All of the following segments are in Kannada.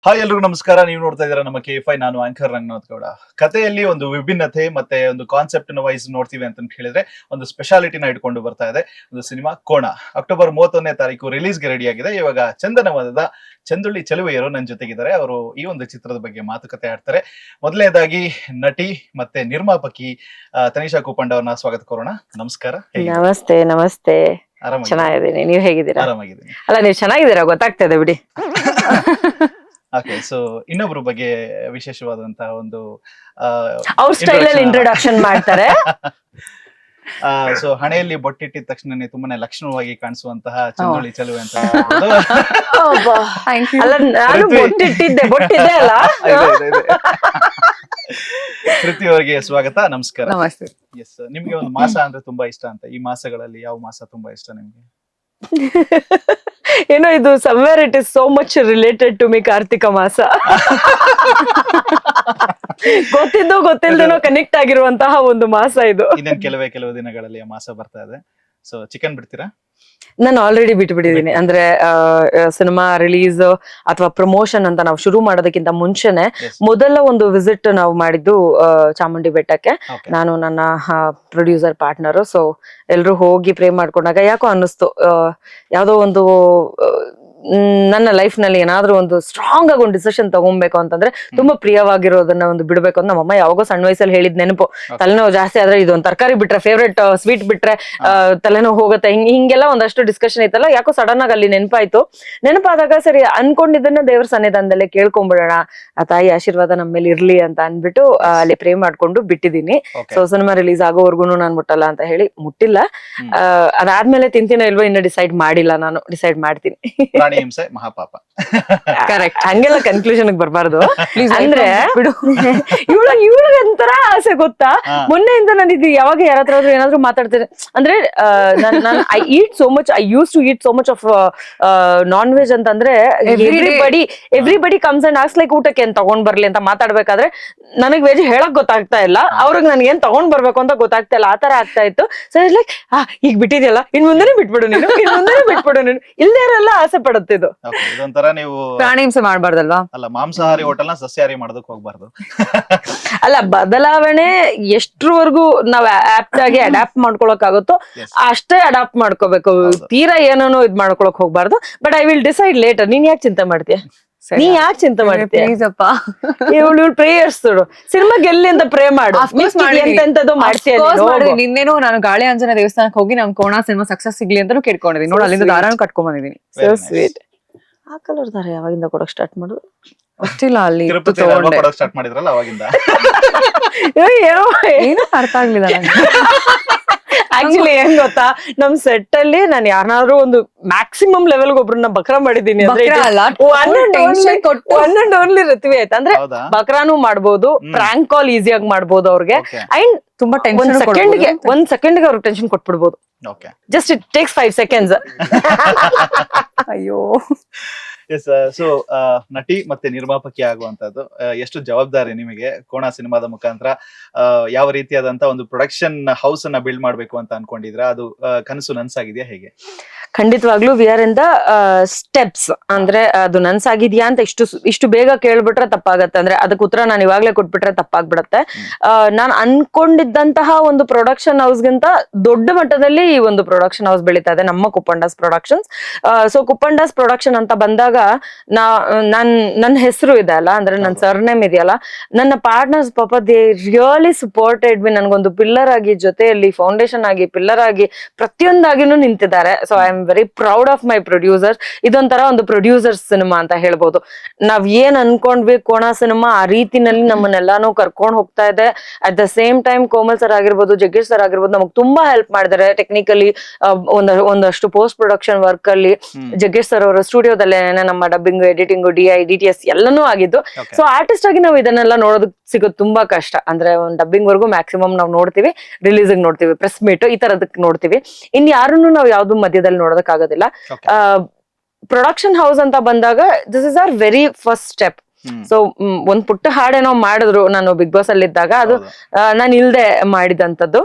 ಹಾಯ್ ಎಲ್ರಿಗೂ ನಮಸ್ಕಾರ. ನೀವು ನೋಡ್ತಾ ಇದ್ದೀರಾ ನಮ್ಮ KFI. ನಾನು ಆಂಕರ್ ರಂಗನಾಥ್ ಗೌಡ. ಕಥೆಯಲ್ಲಿ ಒಂದು ವಿಭಿನ್ನತೆ ಮತ್ತೆ ಒಂದು ಕಾನ್ಸೆಪ್ಟ್ ವೈಸ್ ನೋಡ್ತೀವಿ ಅಂತ ಹೇಳಿದ್ರೆ ಒಂದು ಸ್ಪೆಷಾಲಿಟಿನ ಇಟ್ಕೊಂಡು ಬರ್ತಾ ಇದೆ ಒಂದು ಸಿನಿಮಾ ಕೋಣ. ಅಕ್ಟೋಬರ್ 31ನೇ ತಾರೀಕು ರಿಲೀಸ್ಗೆ ರೆಡಿ ಆಗಿದೆ. ಇವಾಗ ಚಂದನವನದ ಚಂದುಳ್ಳಿ ಚೆಲುವೆಯರು ನನ್ನ ಜೊತೆಗಿದ್ದಾರೆ. ಅವರು ಈ ಒಂದು ಚಿತ್ರದ ಬಗ್ಗೆ ಮಾತುಕತೆ ಆಡ್ತಾರೆ. ಮೊದಲನೇದಾಗಿ ನಟಿ ಮತ್ತೆ ನಿರ್ಮಾಪಕಿ ತನಿಷಾ ಕುಪ್ಪಂಡ ಅವ್ರನ್ನ ಸ್ವಾಗತ ಕೋರೋಣ. ನಮಸ್ಕಾರ. ನಮಸ್ತೆ ನಮಸ್ತೆ. ಚೆನ್ನಾಗಿದ್ದೀನಿ, ನೀವ್ ಹೇಗಿದ್ದೀರಾ? ಆರಾಮಾಗಿದ್ದೀನಿ. ಅಲ್ಲ, ನೀವ್ ಚೆನ್ನಾಗಿದ್ದೀರಾ ಗೊತ್ತಾಗ್ತದೆ ಬಿಡಿ. ಓಕೆ, ಸೊ ಇನ್ನೊಬ್ರ ಬಗ್ಗೆ ವಿಶೇಷವಾದಂತಹ ಒಂದು ಅವ್ರ ಸ್ಟೈಲ್ ಅಲ್ಲಿ ಇಂಟ್ರೊಡಕ್ಷನ್ ಮಾಡ್ತಾರೆ. ಸೊ ಹಣೆಯಲ್ಲಿ ಬೊಟ್ಟಿಟ್ಟಿದ ತಕ್ಷಣ ತುಂಬಾನೇ ಲಕ್ಷಣವಾಗಿ ಕಾಣಿಸುವಂತಹ ಚಂದುಳ್ಳಿ ಚೆಲುವೆ ಅಂತ ಹೇಳ್ಬೋದು. ಅಲ್ಲ, ನಾನು ಬೊಟ್ಟಿಟ್ಟಿದ್ದೆ, ಬೊಟ್ಟಿದೆ ಅಲ್ಲ. ಕೃತಿ ಅವರಿಗೆ ಸ್ವಾಗತ. ನಮಸ್ಕಾರ. ನಮಸ್ತೆ. ಎಸ್, ನಿಮ್ಗೆ ಒಂದು ಮಾಸ ಅಂದ್ರೆ ತುಂಬಾ ಇಷ್ಟ ಅಂತ. ಈ ಮಾಸಗಳಲ್ಲಿ ಯಾವ ಮಾಸ ತುಂಬಾ ಇಷ್ಟ ನಿಮ್ಗೆ? ಏನೋ ಇದು somewhere it is so much related to me. Karthika ಮಾಸ ಗೊತ್ತಿದ್ದು ಗೊತ್ತಿಲ್ದೇನೋ ಕನೆಕ್ಟ್ ಆಗಿರುವಂತಹ ಒಂದು ಮಾಸ ಇದು. ಇನ್ನೇನು ಕೆಲವು ದಿನಗಳಲ್ಲಿ ಆ ಮಾಸ ಬರ್ತಾ ಇದೆ. ಸೊ ಚಿಕನ್ ಬಿಡ್ತೀರಾ? ನಾನು ಆಲ್ರೆಡಿ ಬಿಟ್ಬಿಟ್ಟಿದ್ದೀನಿ. ಅಂದ್ರೆ ಸಿನಿಮಾ ರಿಲೀಸ್ ಅಥವಾ ಪ್ರಮೋಷನ್ ಅಂತ ನಾವು ಶುರು ಮಾಡೋದಕ್ಕಿಂತ ಮುಂಚೆನೆ ಮೊದಲ ಒಂದು ವಿಸಿಟ್ ನಾವು ಮಾಡಿದ್ದು ಚಾಮುಂಡಿ ಬೆಟ್ಟಕ್ಕೆ. ನಾನು ನನ್ನ ಪ್ರೊಡ್ಯೂಸರ್ ಪಾರ್ಟ್ನರು. ಸೊ ಎಲ್ರು ಹೋಗಿ ಪ್ರೇ ಮಾಡ್ಕೊಂಡಾಗ ಯಾಕೋ ಅನ್ನಿಸ್ತು, ಯಾವ್ದೋ ಒಂದು ನನ್ನ ಲೈಫ್ ನಲ್ಲಿ ಏನಾದ್ರೂ ಒಂದು ಸ್ಟ್ರಾಂಗ್ ಆಗಿ ಒಂದು ಡಿಸಿಷನ್ ತಗೊಬೇಕು ಅಂತಂದ್ರೆ ತುಂಬಾ ಪ್ರಿಯವಾಗಿರೋದನ್ನ ಒಂದು ಬಿಡ್ಬೇಕು ಅಂತ ನಮ್ಮಮ್ಮ ಯಾವಾಗೋ ಸಣ್ಣ ವಯಸ್ಸಲ್ಲಿ ಹೇಳಿದ್ ನೆನಪು. ತಲೆನೋವು ಜಾಸ್ತಿ ಆದ್ರೆ ಇದೊಂದು ತರಕಾರಿ ಬಿಟ್ರೆ, ಫೇವ್ರೆಟ್ ಸ್ವೀಟ್ ಬಿಟ್ರೆ ತಲೆನೋವು ಹೋಗುತ್ತೆ, ಹಿಂಗೆಲ್ಲ ಒಂದಷ್ಟು ಡಿಸ್ಕಷನ್ ಐತಲ್ಲ. ಯಾಕೋ ಸಡನ್ ಆಗಿ ಅಲ್ಲಿ ನೆನಪಾದಾಗ ಸರಿ ಅನ್ಕೊಂಡಿದ್ದನ್ನ ದೇವ್ರ ಸನ್ನಿಧಾನದಲ್ಲೇ ಕೇಳ್ಕೊಂಡ್ಬಿಡೋಣ, ಆ ತಾಯಿ ಆಶೀರ್ವಾದ ನಮ್ಮ ಮೇಲೆ ಇರ್ಲಿ ಅಂತ ಅನ್ಬಿಟ್ಟು ಅಲ್ಲಿ ಪ್ರೇ ಮಾಡ್ಕೊಂಡು ಬಿಟ್ಟಿದೀನಿ. ಸೊ ಸಿನಿಮಾ ರಿಲೀಸ್ ಆಗೋವರ್ಗು ನಾನು ಮುಟ್ಟಲ್ಲ ಅಂತ ಹೇಳಿ ಮುಟ್ಟಿಲ್ಲ. ಅದಾದ್ಮೇಲೆ ತಿಂತೀನೋ ಇಲ್ವೋ ಇನ್ನು ಡಿಸೈಡ್ ಮಾಡಿಲ್ಲ. ನಾನು ಡಿಸೈಡ್ ಮಾಡ್ತೀನಿ. ಹಿಂಸೆ ಮಹಾಪಾಪ. ಕರೆಕ್ಟ್. ಹಂಗೆಲ್ಲ ಕನ್ಕ್ಲೂಷನ್ ಬರ್ಬಾರ್ದು. ಅಂದ್ರೆ ಇವಳಿಗೆ ಒಂಥರ ಆಸೆ ಗೊತ್ತಾ, ಮೊನ್ನೆಯಿಂದ ನಾನು ಇದು ಯಾವಾಗ ಯಾರತ್ರ ಏನಾದ್ರು ಮಾತಾಡ್ತೇನೆ ಅಂದ್ರೆ I eat so much, I use to eat so much of non veg ಅಂತಂದ್ರೆ everybody comes and ask like ಊಟಕ್ಕೆ ಏನ್ ತಗೊಂಡ್ ಬರ್ಲಿ ಅಂತ ಮಾತಾಡ್ಬೇಕಾದ್ರೆ ನನಗ್ ವೆಜ್ ಹೇಳಕ್ ಗೊತ್ತಾಗ್ತಾ ಇಲ್ಲ, ಅವ್ರಿಗೆ ನನ್ಗೆ ಏನ್ ತಗೊಂಡ್ ಬರ್ಬೇಕು ಅಂತ ಗೊತ್ತಾಗ್ತಾ ಇಲ್ಲ. ಆತರ ಆಗ್ತಾ ಇತ್ತು. ಸೊ ಲೈಕ್ ಈಗ ಬಿಟ್ಟಿದ್ಯಲ್ಲ, ಇನ್ ಮುಂದೆನೆ ಬಿಟ್ಬಿಡು ನೀನು, ಇಲ್ಲದೇ ಇರಲ್ಲ ಆಸೆ ಪಡುತ್ತೆ ಇದು. ಇದೊಂಥರ ನೀವು ಪ್ರಾಣಿ ಹಿಂಸೆ ಮಾಡ್ಬಾರ್ದಲ್ವಾ? ಅಲ್ಲ, ಮಾಂಸಾಹಾರಿ ಹೋಟೆಲ್ನ ಸಸ್ಯಾಹಾರಿ ಮಾಡೋದಕ್ಕೆ ಹೋಗ್ಬಾರ್ದು. ಅಲ್ಲ, ಬದಲಾವಣೆ ಎಷ್ಟ್ರವರೆಗೂ ನಾವ್ ಆಪ್ಟ್ ಆಗಿ ಅಡಾಪ್ಟ್ ಮಾಡ್ಕೊಳಕ್ ಆಗುತ್ತೋ ಅಷ್ಟೇ ಅಡಾಪ್ಟ್ ಮಾಡ್ಕೋಬೇಕು. ತೀರಾ ಏನೋ ಇದ್ ಮಾಡ್ಕೊಳಕ್ ಹೋಗ್ಬಾರ್ದು. But I will decide later. ನೀನ್ ಯಾಕೆ ಚಿಂತೆ ಮಾಡ್ತೀಯ? ನೀ ಯಾಕೆ ಚಿಂತೆ ಮಾಡ್ತೀಯ? ಇವಳು ಪ್ರೇಯರ್ಸ್ ಸಿನಿಮಾ ಗೆಲ್ಲಿ ಅಂತ ಪ್ರೇ ಮಾಡು. ಎಂತೆಂತದ್ದು ಮಾಡ್ತೀಯ. ನಿನ್ನೇನು ನಾನು ಗಾಳಿ ಆಂಜನೇಯ ದೇವಸ್ಥಾನಕ್ಕೆ ಹೋಗಿ ನಮ್ ಕೋಣ ಸಿನಿಮಾ ಸಕ್ಸಸ್ ಸಿಗ್ಲಿ ಅಂತಾನು ಕೇಳ್ಕೊಂಡಿದ್ದೀನಿ. ನೋಡಿ, ಅಲ್ಲಿಂದ ದಾರಾನು ಕಟ್ಕೊಂಡ್ ಬಂದಿದ್ದೀನಿ. So sweet. ಆ ಕಲರ್ ದಾರ ಯಾವಾಗಿಂದ ಕೊಡಕ್ ಸ್ಟಾರ್ಟ್ ಮಾಡುದು ಗೊತ್ತಿಲ್ಲ. ಅಲ್ಲಿ ಸ್ಟಾರ್ಟ್ ಮಾಡಿದ್ರಲ್ಲ ಅವಾಗಿಂದ. ಏನೋ ಅರ್ಥ ಆಗ್ಲಿಲ್ಲ ನಂಗೆ. ಆಕ್ಚುಲಿ ಏನ್ ಗೊತ್ತಾ, ನಮ್ ಸೆಟ್ ಅಲ್ಲಿ ನಾನು ಯಾರನ್ನಾದ್ರೂ ಒಂದು ಮ್ಯಾಕ್ಸಿಮಮ್ ಲೆವೆಲ್ ಒಬ್ರನ್ನ ಬಕ್ರಾ ಮಾಡಿದೀನಿ ಅಂದ್ರೆ ಒನ್ ಅಂಡ್ ಓನ್ಲಿ ಋತ್ವಿ ಆಯ್ತು. ಅಂದ್ರೆ ಬಕ್ರಾನು ಮಾಡ್ಬೋದು, ಪ್ರ್ಯಾಂಕ್ ಕಾಲ್ ಈಸಿಯಾಗಿ ಮಾಡ್ಬೋದು ಅವ್ರಿಗೆ. ಅಂಡ್ ತುಂಬಾ ಒಂದ್ ಸೆಕೆಂಡ್ಗೆ ಅವ್ರಿಗೆ ಟೆನ್ಷನ್ ಕೊಟ್ಬಿಡ್ಬೋದು. Just it takes 5 seconds. ಅಯ್ಯೋ. ಎಸ್, ಸೊ ನಟಿ ಮತ್ತೆ ನಿರ್ಮಾಪಕಿ ಆಗುವಂತದ್ದು ಎಷ್ಟು ಜವಾಬ್ದಾರಿ ನಿಮಗೆ? ಕೋಣ ಸಿನಿಮಾದ ಮುಖಾಂತರ ಯಾವ ರೀತಿಯಾದಂತ ಒಂದು ಪ್ರೊಡಕ್ಷನ್ ಹೌಸ್ ಅನ್ನ ಬಿಲ್ಡ್ ಮಾಡ್ಬೇಕು ಅಂತ ಅನ್ಕೊಂಡಿದ್ರ? ಅದು ಕನಸು ನನ್ಸಾಗಿದ್ಯಾ ಹೇಗೆ? ಖಂಡಿತವಾಗ್ಲೂ we are in the steps. ಅಂದ್ರೆ ಅದು ನನ್ಸಾಗಿದ್ಯಾ ಅಂತ ಇಷ್ಟು ಬೇಗ ಕೇಳ್ಬಿಟ್ರೆ ತಪ್ಪಾಗತ್ತೆ. ಅಂದ್ರೆ ಅದಕ್ಕೆ ಉತ್ತರ ನಾನು ಇವಾಗ್ಲೇ ಕೊಟ್ಬಿಟ್ರೆ ತಪ್ಪಾಗ್ಬಿಡತ್ತೆ. ನಾನು ಅನ್ಕೊಂಡಿದ್ದಂತಹ ಒಂದು ಪ್ರೊಡಕ್ಷನ್ ಹೌಸ್ಗಿಂತ ದೊಡ್ಡ ಮಟ್ಟದಲ್ಲಿ ಈ ಒಂದು ಪ್ರೊಡಕ್ಷನ್ ಹೌಸ್ ಬೆಳೀತಾ ಇದೆ, ನಮ್ಮ Kuppandas productions. So Kuppandas production ಅಂತ ಬಂದಾಗ ನನ್ನ ಹೆಸರು ಇದೆ ಅಲ್ಲ, ಅಂದ್ರೆ ನನ್ನ ಸರ್ನೇಮ್ ಇದೆಯಲ್ಲ, ನನ್ನ ಪಾರ್ಟ್ನರ್ಸ್ ಪಾಪ ದೇ ರಿಯಲಿ ಸಪೋರ್ಟೆಡ್ ಮಿ. ನನ್ಗೊಂದು ಪಿಲ್ಲರ್ ಆಗಿ, ಜೊತೆಯಲ್ಲಿ ಫೌಂಡೇಶನ್ ಆಗಿ, ಪಿಲ್ಲರ್ ಆಗಿ ಪ್ರತಿಯೊಂದಾಗಿನೂ ನಿಂತಿದ್ದಾರೆ. So I am very proud of my producers. ಇದೊಂಥರ ಒಂದು ಪ್ರೊಡ್ಯೂಸರ್ಸ್ ಸಿನಿಮಾ ಅಂತ ಹೇಳ್ಬೋದು. ನಾವ್ ಏನ್ ಅನ್ಕೊಂಡ್ವಿ ಕೋಣ ಸಿನಿಮಾ ಆ ರೀತಿನಲ್ಲಿ ನಮ್ಮನ್ನೆಲ್ಲಾನು ಕರ್ಕೊಂಡ್ ಹೋಗ್ತಾ ಇದೆ. At the same time Komal sir ಆಗಿರ್ಬೋದು, ಜಗ್ಗೇಶ್ ಸರ್ ಆಗಿರ್ಬೋದು ನಮಗ್ ತುಂಬಾ ಹೆಲ್ಪ್ ಮಾಡಿದ್ದಾರೆ ಟೆಕ್ನಿಕಲಿ. ಒಂದಷ್ಟು ಪೋಸ್ಟ್ ಪ್ರೊಡಕ್ಷನ್ ವರ್ಕ್ ಅಲ್ಲಿ ಜಗ್ಗೇಶ್ ಸರ್ ಅವರ ಸ್ಟುಡಿಯೋದಲ್ಲೇ ನಮ್ಮ ಡಬ್ಬಿಂಗ್, ಎಡಿಟಿಂಗ್, DI, DTS ಎಲ್ಲನೂ ಆಗಿದ್ದು. ಸೊ ಆರ್ಟಿಸ್ಟ್ ಆಗಿ ನಾವು ಇದನ್ನೆಲ್ಲ ನೋಡೋದಕ್ ಸಿಗೋದು ತುಂಬಾ ಕಷ್ಟ. ಅಂದ್ರೆ ಒಂದು ಡಬ್ಬಿಂಗ್ ವರ್ಗು ಮ್ಯಾಕ್ಸಿಮಮ್ ನಾವು ನೋಡ್ತೀವಿ, ರಿಲೀಸ್ ನೋಡ್ತೀವಿ, ಪ್ರೆಸ್ ಮೀಟ್ ಈ ತರದಕ್ ನೋಡ್ತೀವಿ. ಇನ್ ಯಾರನ್ನು ನಾವು ಯಾವ್ದು ಮಧ್ಯದಲ್ಲಿ ನೋಡೋದಕ್ ಆಗೋದಿಲ್ಲ. ಪ್ರೊಡಕ್ಷನ್ ಹೌಸ್ ಅಂತ ಬಂದಾಗ this is are very first step. So ಒಂದ್ ಪುಟ್ಟ ಹಾಡೇನೋ ಮಾಡಿದ್ರು ನಾನು ಬಿಗ್ ಬಾಸ್ ಅಲ್ಲಿ ಇದ್ದಾಗ, ಅದು ನಾನು ಇಲ್ದೆ ಮಾಡಿದಂತದ್ದು.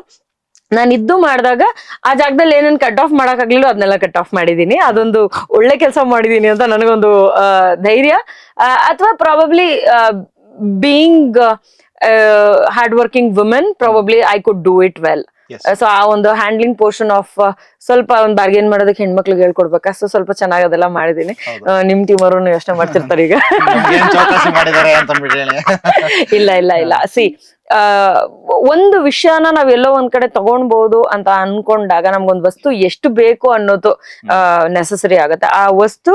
ನಾನು ಇದ್ದು ಮಾಡಿದಾಗ ಆ ಜಾಗದಲ್ಲಿ ಏನೇನ್ ಕಟ್ ಆಫ್ ಮಾಡಕ್ ಆಗ್ಲಿಲ್ಲ ಅದನ್ನೆಲ್ಲ ಕಟ್ ಆಫ್ ಮಾಡಿದೀನಿ. ಅದೊಂದು ಒಳ್ಳೆ ಕೆಲಸ ಮಾಡಿದೀನಿ ಅಂತ ನನಗೊಂದು ಧೈರ್ಯ, ಅಥವಾ probably being hard working women probably I could do it well. Yes. So ಆ ಒಂದು ಹ್ಯಾಂಡ್ಲಿಂಗ್ ಪೋರ್ಷನ್ ಆಫ್ ಸ್ವಲ್ಪ ಒಂದು ಬಾರ್ಗೇನ್ ಮಾಡೋದಕ್ಕೆ ಹೆಣ್ಮಕ್ಳಿಗೆ ಹೇಳ್ಕೊಡ್ಬೇಕಾ, ಸೊ ಸ್ವಲ್ಪ ಚೆನ್ನಾಗಿ ಅದೆಲ್ಲ ಮಾಡಿದೀನಿ. ನಿಮ್ ಟೀಮ್ ಅವರು ಯೋಚನೆ ಮಾಡ್ತಿರ್ತಾರೆ ಈಗ. ಏನ್ ಚೌಕಾಸಿ ಮಾಡಿದ್ದಾರೆ ಅಂತ ಅಂದ್ಬಿಟ್ಟು ಹೇಳಿ. ಇಲ್ಲ ಇಲ್ಲ ಇಲ್ಲ, ಸಿ ಒಂದು ವಿಷಯನ ನಾವ್ ಎಲ್ಲೋ ಒಂದ್ ಕಡೆ ತಗೊಂಡ್ಬೋದು ಅಂತ ಅನ್ಕೊಂಡಾಗ ನಮ್ಗೊಂದ್ ವಸ್ತು ಎಷ್ಟು ಬೇಕು ಅನ್ನೋದು ನೆಸಸರಿ ಆಗುತ್ತೆ. ಆ ವಸ್ತು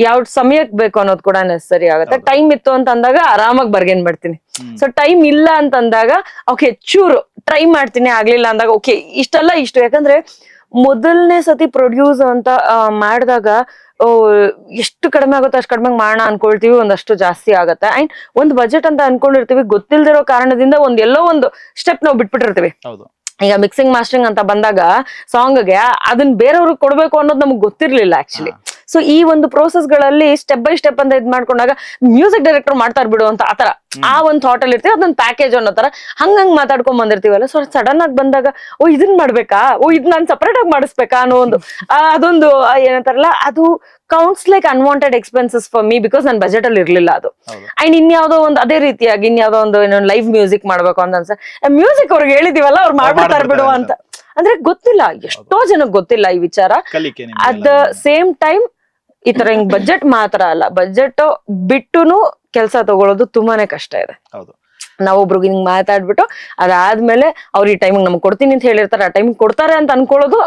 ಯಾವ ಸಮಯಕ್ಕೆ ಬೇಕು ಅನ್ನೋದು ಕೂಡ ನೆಸಸರಿ ಆಗುತ್ತೆ. ಟೈಮ್ ಇತ್ತು ಅಂತ ಅಂದಾಗ ಆರಾಮಾಗಿ ಬರ್ಗೇನ್ ಮಾಡ್ತೀನಿ. ಸೊ ಟೈಮ್ ಇಲ್ಲ ಅಂತ ಅಂದಾಗ ಓಕೆ ಚೂರು ಟ್ರೈ ಮಾಡ್ತೀನಿ, ಆಗ್ಲಿಲ್ಲ ಅಂದಾಗ ಓಕೆ ಇಷ್ಟು. ಯಾಕಂದ್ರೆ ಮೊದಲನೇ ಸತಿ ಪ್ರೊಡ್ಯೂಸ್ ಅಂತ ಮಾಡಿದಾಗ ಎಷ್ಟು ಕಡಿಮೆ ಆಗುತ್ತೋ ಅಷ್ಟು ಕಡಿಮೆ ಮಾಡೋಣ ಅನ್ಕೊಳ್ತೀವಿ, ಒಂದಷ್ಟು ಜಾಸ್ತಿ ಆಗತ್ತೆ. ಅಂಡ್ ಒಂದು ಬಜೆಟ್ ಅಂತ ಅನ್ಕೊಂಡಿರ್ತೀವಿ, ಗೊತ್ತಿಲ್ದಿರೋ ಕಾರಣದಿಂದ ಎಲ್ಲೋ ಒಂದು ಸ್ಟೆಪ್ ನಾವು ಬಿಟ್ಬಿಟ್ಟಿರ್ತೀವಿ. ಈಗ ಮಿಕ್ಸಿಂಗ್ ಮಾಸ್ಟರಿಂಗ್ ಅಂತ ಬಂದಾಗ ಸಾಂಗ್ಗೆ ಅದನ್ನ ಬೇರೆಯವ್ರಿಗೆ ಕೊಡ್ಬೇಕು ಅನ್ನೋದು ನಮ್ಗೆ ಗೊತ್ತಿರ್ಲಿಲ್ಲ ಆಕ್ಚುಲಿ. ಸೊ ಈ ಒಂದು ಪ್ರೋಸೆಸ್ ಗಳಲ್ಲಿ ಸ್ಟೆಪ್ ಬೈ ಸ್ಟೆಪ್ ಅಂತ ಇದ್ ಮಾಡ್ಕೊಂಡಾಗ ಮ್ಯೂಸಿಕ್ ಡೈರೆಕ್ಟರ್ ಮಾಡ್ತಾ ಬಿಡು ಅಂತ ಆತರ ಆ ಒಂದು ಥಾಟ್ ಅಲ್ಲಿ ಇರ್ತೀವಿ, ಅದೊಂದು ಪ್ಯಾಕೇಜ್ ಅನ್ನೋ ತರ ಹಂಗಂಗ್ ಮಾತಾಡ್ಕೊಂಡ್ ಬಂದಿರ್ತೀವಲ್ಲ. ಸೊ ಸಡನ್ ಆಗಿ ಬಂದಾಗ ಇದನ್ ಮಾಡ್ಬೇಕಾ, ಇದ್ ನಾನ್ ಸಪರೇಟ್ ಆಗಿ ಮಾಡಿಸ್ಬೇಕಾ ಅನ್ನೋ ಒಂದು ಅದೊಂದು ಏನಂತಾರಲ್ಲ, ಅದು counts like unwanted expenses for me, because ನನ್ ಬಜೆಟ್ ಅಲ್ಲಿ ಇರ್ಲಿಲ್ಲ ಅದು. ಅಂಡ್ ಇನ್ಯಾವುದೋ ಒಂದು ಅದೇ ರೀತಿಯಾಗಿ ಇನ್ಯಾವುದೋ ಒಂದು ಲೈವ್ ಮ್ಯೂಸಿಕ್ ಮಾಡ್ಬೇಕು ಅಂತ ಅನ್ಸ, ಮ್ಯೂಸಿಕ್ ಅವ್ರಿಗೆ ಹೇಳಿದಿವಲ್ಲ ಅವ್ರು ಮಾಡ್ಬಿಡ್ತಾರ ಬಿಡು ಅಂತ. ಅಂದ್ರೆ ಗೊತ್ತಿಲ್ಲ, ಎಷ್ಟೋ ಜನಕ್ಕೆ ಗೊತ್ತಿಲ್ಲ ಈ ವಿಚಾರ. ಅಟ್ ದ ಸೇಮ್ ಟೈಮ್ ಈ ತರ ಹಿಂಗ್ ಬಜೆಟ್ ಮಾತ್ರ ಅಲ್ಲ, ಬಜೆಟ್ ಬಿಟ್ಟುನು ಕೆಲಸ ತಗೊಳ್ಳೋದು ತುಂಬಾನೇ ಕಷ್ಟ ಇದೆ. ನಾವೊಬ್ರಿಗೆ ಹಿಂಗ್ ಮಾತಾಡ್ಬಿಟ್ಟು ಅದಾದ್ಮೇಲೆ ಅವ್ರು ಈ ಟೈಮಿಗೆ ನಮ್ಗೆ ಕೊಡ್ತೀನಿ ಅಂತ ಹೇಳಿರ್ತಾರೆ, ಆ ಟೈಮಿಗೆ ಕೊಡ್ತಾರೆ ಅಂತ ಅನ್ಕೊಳ್ಳೋದು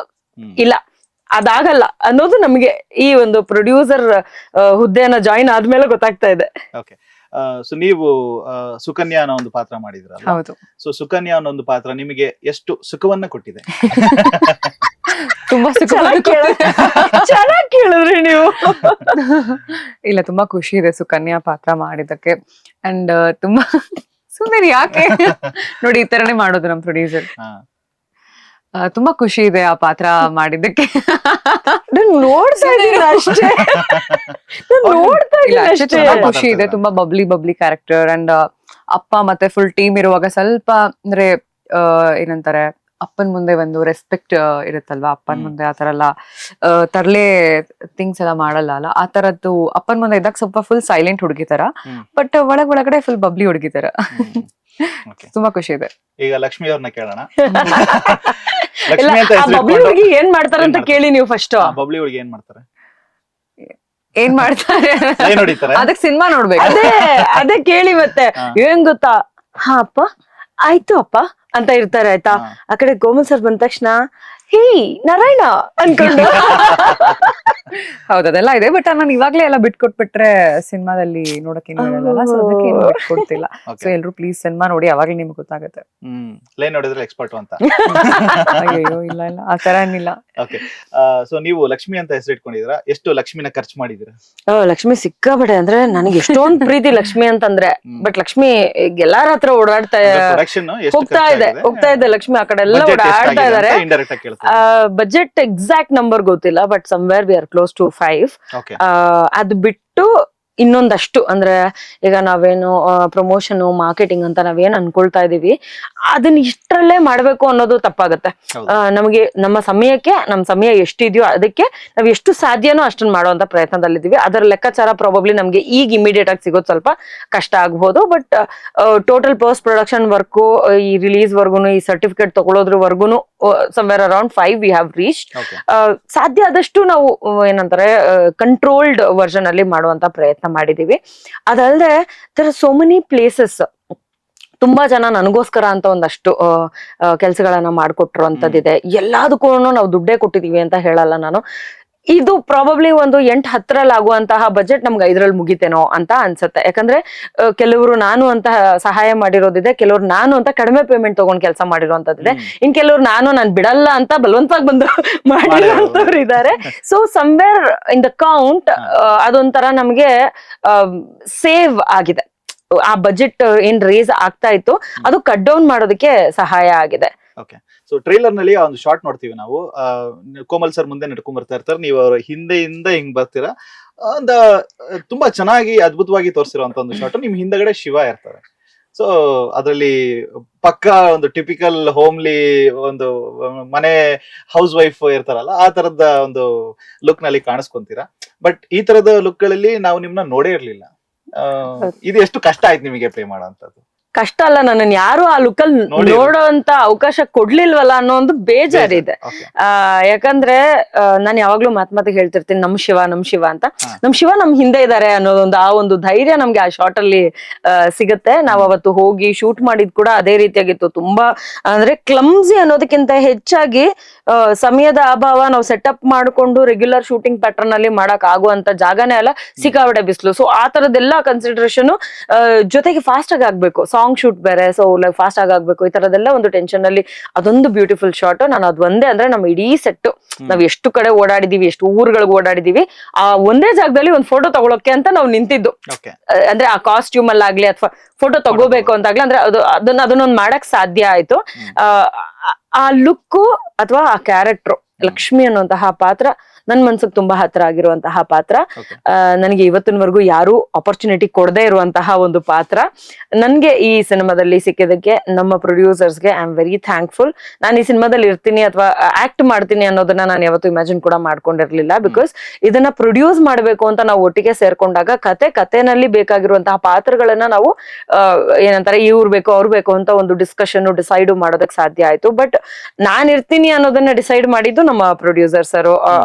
ಇಲ್ಲ, ಅದಾಗಲ್ಲ ಅನ್ನೋದು ನಮ್ಗೆ ಈ ಒಂದು ಪ್ರೊಡ್ಯೂಸರ್ ಹುದ್ದೆಯನ್ನ ಜಾಯಿನ್ ಆದ್ಮೇಲೆ ಗೊತ್ತಾಗ್ತಾ ಇದೆ. ಸೊ ನೀವು ಸುಕನ್ಯಾ ಅನ್ನೋ ಒಂದು ಪಾತ್ರ ಮಾಡಿದ್ರಲ್ಲ. ಹೌದು. ಸೊ ಸುಕನ್ಯಾ ಅನ್ನೋ ಒಂದು ಪಾತ್ರ ನಿಮಗೆ ಎಷ್ಟು ಸುಖವನ್ನ ಕೊಟ್ಟಿದೆ? ತುಂಬಾ ಚೆನ್ನಾಗಿ ಕೇಳಿದ್ರಿ ನೀವು. ಇಲ್ಲ, ತುಂಬಾ ಖುಷಿ ಇದೆ ಸುಕನ್ಯಾ ಪಾತ್ರ ಮಾಡಿದಕ್ಕೆ. ಅಂಡ್ ತುಂಬಾ ಸುಮ್ಮನೆ ಯಾಕೆ ನೋಡಿ ಈ ತರನೇ ಮಾಡೋದು ನಮ್ ಪ್ರೊಡ್ಯೂಸರ್. ತುಂಬಾ ಖುಷಿ ಇದೆ ಆ ಪಾತ್ರ ಮಾಡಿದ್ದಕ್ಕೆ. ನೋಡ್ತಾ ಇದ್ದೀನಿ ಅಷ್ಟೇ, ನೋಡ್ತಾ ಇಲ್ಲ ಇದ್ದೀನಿ ಅಷ್ಟೇ. ತುಂಬಾ ಖುಷಿ ಇದೆ. ತುಂಬಾ ಬಬ್ಲಿ ಕ್ಯಾರೆಕ್ಟರ್. ಅಂಡ್ ಅಪ್ಪ ಮತ್ತೆ ಫುಲ್ ಟೀಮ್ ಇರುವಾಗ ಸ್ವಲ್ಪ ಅಂದ್ರೆ ಏನಂತಾರೆ, ಅಪ್ಪನ್ ಮುಂದೆ ಒಂದು ರೆಸ್ಪೆಕ್ಟ್ ಇರುತ್ತಲ್ವಾ, ಅಪ್ಪನ್ ಮುಂದೆ ಆತರ ಎಲ್ಲ ತರ್ಲೆ ಥಿಂಗ್ಸ್ ಎಲ್ಲ ಮಾಡಲ್ಲ ಅಲ್ಲ, ಆ ತರದ್ದು ಅಪ್ಪನ್ ಮುಂದೆ ಇದ್ದಾಗ ಸ್ವಲ್ಪ ಫುಲ್ ಸೈಲೆಂಟ್ ಹುಡುಗಿತರ, ಬಟ್ ಒಳಗಡೆ ಫುಲ್ ಬಬ್ಲಿ ಹುಡುಗಿತರ. ತುಂಬಾ ಖುಷಿ ಇದೆ. ಈಗ ಲಕ್ಷ್ಮಿ ಅವ್ರನ್ನ ಕೇಳೋಣ. ಬಬ್ಲಿ ಹುಡುಗಿ ಏನ್ ಮಾಡ್ತಾರೆ ಅಂತ ಕೇಳಿ ನೀವು ಫಸ್ಟ್. ಬಬ್ಲಿ ಹುಡುಗಿ ಏನ್ ಮಾಡ್ತಾರೆ? ಏನ್ ಮಾಡ್ತಾರೆ ಅದಕ್ಕೆ ಸಿನಿಮಾ ನೋಡ್ಬೇಕು. ಅದೇ ಕೇಳಿ ಮತ್ತೆ. ಏನ್ ಗೊತ್ತಾ, ಹಾ ಅಪ್ಪ ಆಯ್ತು ಅಪ್ಪ ಅಂತ ಇರ್ತಾರೆ ಆಯ್ತಾ. ಆ ಕಡೆ ಗೋಮಲ್ ಸರ್ ಬಂದ ತಕ್ಷಣ ಹೇ ನಾರಾಯಣ ಅನ್ಕೊಂಡು. ಹೌದು, ಅದೆಲ್ಲ ಇದೆ. ಬಟ್ ನಾನು ಇವಾಗ್ಲೇ ಎಲ್ಲ ಬಿಟ್ಕೊಟ್ಬಿಟ್ರೆ ಸಿನಿಮಾದಲ್ಲಿ ನೋಡಕ್ ಏನು ಹೇಳಲ್ಲ, ಸೊ ಅದಕ್ಕೆ ಏನು ಬಿಟ್ಕೊಡ್ತಿಲ್ಲ. ಸೊ ಎಲ್ರು ಪ್ಲೀಸ್ ಸಿನಿಮಾ ನೋಡಿ, ಅವಾಗ್ಲೇ ನಿಮ್ಗೆ ಗೊತ್ತಾಗುತ್ತೆ. ಲೈನ್ ನೋಡಿದ್ರೆ ಎಕ್ಸ್ಪರ್ಟ್ ಅಂತ. ಅಯ್ಯೋ ಇಲ್ಲ ಇಲ್ಲ, ಆ ತರ ಏನಿಲ್ಲ. ಓಕೆ, ಸೊ ನೀವು ಲಕ್ಷ್ಮಿ ಅಂತ ಹೆಸರು ಇಟ್ಕೊಂಡಿದ್ದೀರಾ, ಎಷ್ಟು ಲಕ್ಷ್ಮಿನ ಖರ್ಚು ಮಾಡಿದ್ದೀರಾ? ಲಕ್ಷ್ಮಿ ಸಿಕ್ಕಾಬಡೆ, ಅಂದ್ರೆ ನನಗೆ ಎಷ್ಟೊಂದು ಪ್ರೀತಿ ಲಕ್ಷ್ಮಿ ಅಂತಂದ್ರೆ. ಬಟ್ ಲಕ್ಷ್ಮಿ ಎಲ್ಲಾರ ಹತ್ರ ಓಡಾಡ್ತಾ ಹೋಗ್ತಾ ಇದೆ. ಲಕ್ಷ್ಮಿ ಆ ಕಡೆ ಎಲ್ಲ ಓಡಾಡ್ತಾ ಇದಾರೆ. ಬಜೆಟ್ ಎಕ್ಸಾಕ್ಟ್ ನಂಬರ್ ಗೊತ್ತಿಲ್ಲ, but somewhere we are close to 5. ಅದು ಬಿಟ್ಟು ಇನ್ನೊಂದಷ್ಟು ಅಂದ್ರೆ ಈಗ ನಾವೇನು ಪ್ರಮೋಷನ್ ಮಾರ್ಕೆಟಿಂಗ್ ಅಂತ ನಾವೇನ್ ಅನ್ಕೊಳ್ತಾ ಇದೀವಿ, ಅದನ್ನ ಇಷ್ಟರಲ್ಲೇ ಮಾಡ್ಬೇಕು ಅನ್ನೋದು ತಪ್ಪಾಗತ್ತೆ. ನಮಗೆ ನಮ್ಮ ಸಮಯ ಎಷ್ಟಿದೆಯೋ ಅದಕ್ಕೆ ನಾವ್ ಎಷ್ಟು ಸಾಧ್ಯನೋ ಅಷ್ಟನ್ನ ಮಾಡುವಂತ ಪ್ರಯತ್ನದಲ್ಲಿದ್ದೀವಿ. ಅದರ ಲೆಕ್ಕಾಚಾರ ಪ್ರಾಬಬ್ಲಿ ನಮ್ಗೆ ಈಗ ಇಮಿಡಿಯೇಟ್ ಆಗಿ ಸಿಗೋದು ಸ್ವಲ್ಪ ಕಷ್ಟ ಆಗ್ಬೋದು. But total post production work, ಈ ರಿಲೀಸ್ ವರ್ಗುನು, ಈ certificate ತಗೊಳ್ಳೋದ್ರವರ್ಗುನು somewhere around 5 we have reached. ಸಾಧ್ಯ ಆದಷ್ಟು ನಾವು ಏನಂತಾರೆ ಕಂಟ್ರೋಲ್ಡ್ ವರ್ಷನ್ ಅಲ್ಲಿ ಮಾಡುವಂತ ಪ್ರಯತ್ನ ಮಾಡಿದೀವಿ. ಅದಲ್ಲದೆ there are so many places, ತುಂಬಾ ಜನ ನನಗೋಸ್ಕರ ಅಂತ ಒಂದಷ್ಟು ಕೆಲ್ಸಗಳನ್ನ ಮಾಡ್ಕೊಟ್ರು ಅಂತದಿದೆ. ಎಲ್ಲದಕ್ಕೂ ನಾವು ದುಡ್ಡೇ ಕೊಟ್ಟಿದೀವಿ ಅಂತ ಹೇಳಲ್ಲ ನಾನು. ಇದು ಪ್ರಾಬಬ್ಲಿ ಒಂದು 8-10 ಆಗುವಂತಹ ಬಜೆಟ್ ನಮ್ಗೆ 5 ಮುಗಿತೇನೋ ಅಂತ ಅನ್ಸುತ್ತೆ. ಯಾಕಂದ್ರೆ ಕೆಲವರು ನಾನು ಅಂತ ಸಹಾಯ ಮಾಡಿರೋದಿದೆ, ಕೆಲವ್ರು ನಾನು ಅಂತ ಕಡಿಮೆ ಪೇಮೆಂಟ್ ತಗೊಂಡ್ ಕೆಲಸ ಮಾಡಿರೋಂಥದ್ದಿದೆ, ಇನ್ ಕೆಲವ್ರು ನಾನ್ ಬಿಡಲ್ಲ ಅಂತ ಬಲವಂತವಾಗಿ ಬಂದು ಮಾಡಿರೋಂಥವ್ರು ಇದ್ದಾರೆ. So somewhere in the count ಅದೊಂಥರ ನಮ್ಗೆ ಸೇವ್ ಆಗಿದೆ. ಆ ಬಜೆಟ್ ಏನ್ ರೇಸ್ ಆಗ್ತಾ ಇತ್ತು ಅದು ಕಟ್ ಡೌನ್ ಮಾಡೋದಕ್ಕೆ ಸಹಾಯ ಆಗಿದೆ. ಓಕೆ, ಸೊ ಟ್ರೈಲರ್ ನಲ್ಲಿ ಆ ಒಂದು ಶಾರ್ಟ್ ನೋಡ್ತೀವಿ ನಾವು. ಕೋಮಲ್ ಸರ್ ಮುಂದೆ ನಡ್ಕೊಂಡ್ ಬರ್ತಾ ಇರ್ತಾರೆ, ನೀವು ಅವ್ರ ಹಿಂದೆಯಿಂದ ಹಿಂಗ್ ಬರ್ತೀರಾ. ತುಂಬಾ ಚೆನ್ನಾಗಿ ಅದ್ಭುತವಾಗಿ ತೋರಿಸಿರುವಂತ ಒಂದು ಶಾರ್ಟ್. ನಿಮ್ ಹಿಂದಗಡೆ ಶಿವ ಇರ್ತಾರೆ. ಸೊ ಅದರಲ್ಲಿ ಪಕ್ಕಾ ಒಂದು ಟಿಪಿಕಲ್ ಹೋಮ್ಲಿ ಒಂದು ಮನೆ ಹೌಸ್ ವೈಫ್ ಇರ್ತಾರಲ್ಲ ಆ ತರದ ಒಂದು ಲುಕ್ ನಲ್ಲಿ ಕಾಣಿಸ್ಕೊಂತೀರಾ. ಬಟ್ ಈ ತರದ ಲುಕ್ ಗಳಲ್ಲಿ ನಾವು ನಿಮ್ನ ನೋಡೇ ಇರ್ಲಿಲ್ಲ. ಇದು ಎಷ್ಟು ಕಷ್ಟ ಆಯ್ತು ನಿಮಗೆ ಪ್ಲೇ ಮಾಡೋಂಥದ್ದು? ಕಷ್ಟ ಅಲ್ಲ, ನನ್ನನ್ನು ಯಾರು ಆ ಲುಕ್ಕಲ್ ನೋಡೋಂತ ಅವಕಾಶ ಕೊಡ್ಲಿಲ್ವಲ್ಲ ಅನ್ನೋ ಒಂದು ಬೇಜಾರಿದೆ. ಯಾಕಂದ್ರೆ ನಾನು ಯಾವಾಗ್ಲೂ ಮಾತಿಗೆ ಹೇಳ್ತಿರ್ತೀನಿ ನಮ್ ಶಿವ ಅಂತ. ನಮ್ ಶಿವ ನಮ್ ಹಿಂದೆ ಇದಾರೆ ಅನ್ನೋದೊಂದು ಆ ಒಂದು ಧೈರ್ಯ ನಮ್ಗೆ ಆ ಶಾರ್ಟ್ ಅಲ್ಲಿ ಸಿಗುತ್ತೆ. ನಾವ್ ಅವತ್ತು ಹೋಗಿ ಶೂಟ್ ಮಾಡಿದ್ ಕೂಡ ಅದೇ ರೀತಿಯಾಗಿತ್ತು. ತುಂಬಾ ಅಂದ್ರೆ ಕ್ಲಮ್ಸಿ ಅನ್ನೋದಕ್ಕಿಂತ ಹೆಚ್ಚಾಗಿ ಸಮಯದ ಅಭಾವ, ನಾವು ಸೆಟಪ್ ಮಾಡ್ಕೊಂಡು ರೆಗ್ಯುಲರ್ ಶೂಟಿಂಗ್ ಪ್ಯಾಟರ್ನ್ ಅಲ್ಲಿ ಮಾಡಕ್ ಆಗುವಂತ ಜಾಗನೇ ಅಲ್ಲ, ಸಿಕ್ಕಾಪಟ್ಟೆ ಬಿಸ್ಲು. ಸೊ ಆ ತರದೆಲ್ಲ ಕನ್ಸಿಡರೇಷನ್ ಜೊತೆಗೆ ಫಾಸ್ಟ್ ಆಗಿ ಆಗ್ಬೇಕು, ಸಾಂಗ್ ಶೂಟ್ ಬೇರೆ, ಸೊ ಲೈಕ್ ಫಾಸ್ಟ್ ಆಗ್ಬೇಕು, ಈ ತರದೆಲ್ಲ ಒಂದು ಟೆನ್ಷನ್ ಅಲ್ಲಿ ಅದೊಂದು ಬ್ಯೂಟಿಫುಲ್ ಶಾಟ್. ನಾನು ಅದ್ ಒಂದೇ ಅಂದ್ರೆ ನಮ್ಮ ಇಡೀ ಸೆಟ್ ನಾವ್ ಎಷ್ಟು ಕಡೆ ಓಡಾಡಿದೀವಿ, ಎಷ್ಟು ಊರುಗಳಿಗೆ ಓಡಾಡಿದೀವಿ, ಆ ಒಂದೇ ಜಾಗದಲ್ಲಿ ಒಂದ್ ಫೋಟೋ ತಗೊಳಕ್ಕೆ ಅಂತ ನಾವು ನಿಂತಿದ್ದು. ಅಂದ್ರೆ ಆ ಕಾಸ್ಟ್ಯೂಮ್ ಅಲ್ಲಾಗ್ಲಿ ಅಥವಾ ಫೋಟೋ ತಗೋಬೇಕು ಅಂತಾಗ್ಲಿ ಅಂದ್ರೆ ಅದನ್ನೊಂದ್ ಮಾಡಕ್ ಸಾಧ್ಯ ಆಯ್ತು. ಆ ಲುಕ್ ಅಥವಾ ಆ ಕ್ಯಾರೆಕ್ಟರ್ ಲಕ್ಷ್ಮಿ ಅನ್ನುವಂತಹ ಪಾತ್ರ ನನ್ ಮನ್ಸಿಗೆ ತುಂಬಾ ಹತ್ರ ಆಗಿರುವಂತಹ ಪಾತ್ರ. ನನಗೆ ಇವತ್ತಿನವರೆಗೂ ಯಾರು ಆಪರ್ಚುನಿಟಿ ಕೊಡದೇ ಇರುವಂತಹ ಒಂದು ಪಾತ್ರ. ನನ್ಗೆ ಈ ಸಿನಿಮಾದಲ್ಲಿ ಸಿಕ್ಕಿದಕ್ಕೆ ನಮ್ಮ ಪ್ರೊಡ್ಯೂಸರ್ಸ್ಗೆ ಐ ಆಮ್ ವೆರಿ ಥ್ಯಾಂಕ್ಫುಲ್. ನಾನು ಈ ಸಿನಿಮಾದಲ್ಲಿ ಇರ್ತೀನಿ ಅಥವಾ ಆಕ್ಟ್ ಮಾಡ್ತೀನಿ ಅನ್ನೋದನ್ನ ನಾನು ಯಾವತ್ತೂ ಇಮ್ಯಾಜಿನ್ ಕೂಡ ಮಾಡ್ಕೊಂಡಿರ್ಲಿಲ್ಲ. ಬಿಕಾಸ್ ಇದನ್ನ ಪ್ರೊಡ್ಯೂಸ್ ಮಾಡ್ಬೇಕು ಅಂತ ನಾವು ಒಟ್ಟಿಗೆ ಸೇರ್ಕೊಂಡಾಗ ಕಥೆನಲ್ಲಿ ಬೇಕಾಗಿರುವಂತಹ ಪಾತ್ರಗಳನ್ನ ನಾವು ಏನಂತಾರೆ ಇವ್ರು ಬೇಕು ಅವ್ರು ಬೇಕು ಅಂತ ಒಂದು ಡಿಸ್ಕಷನ್ ಡಿಸೈಡ್ ಮಾಡೋದಕ್ಕೆ ಸಾಧ್ಯ ಆಯ್ತು. ಬಟ್ ನಾನ್ ಇರ್ತೀನಿ ಅನ್ನೋದನ್ನ ಡಿಸೈಡ್ ಮಾಡಿದ್ದು ನಮ್ಮ ಪ್ರೊಡ್ಯೂಸರ್ಸ್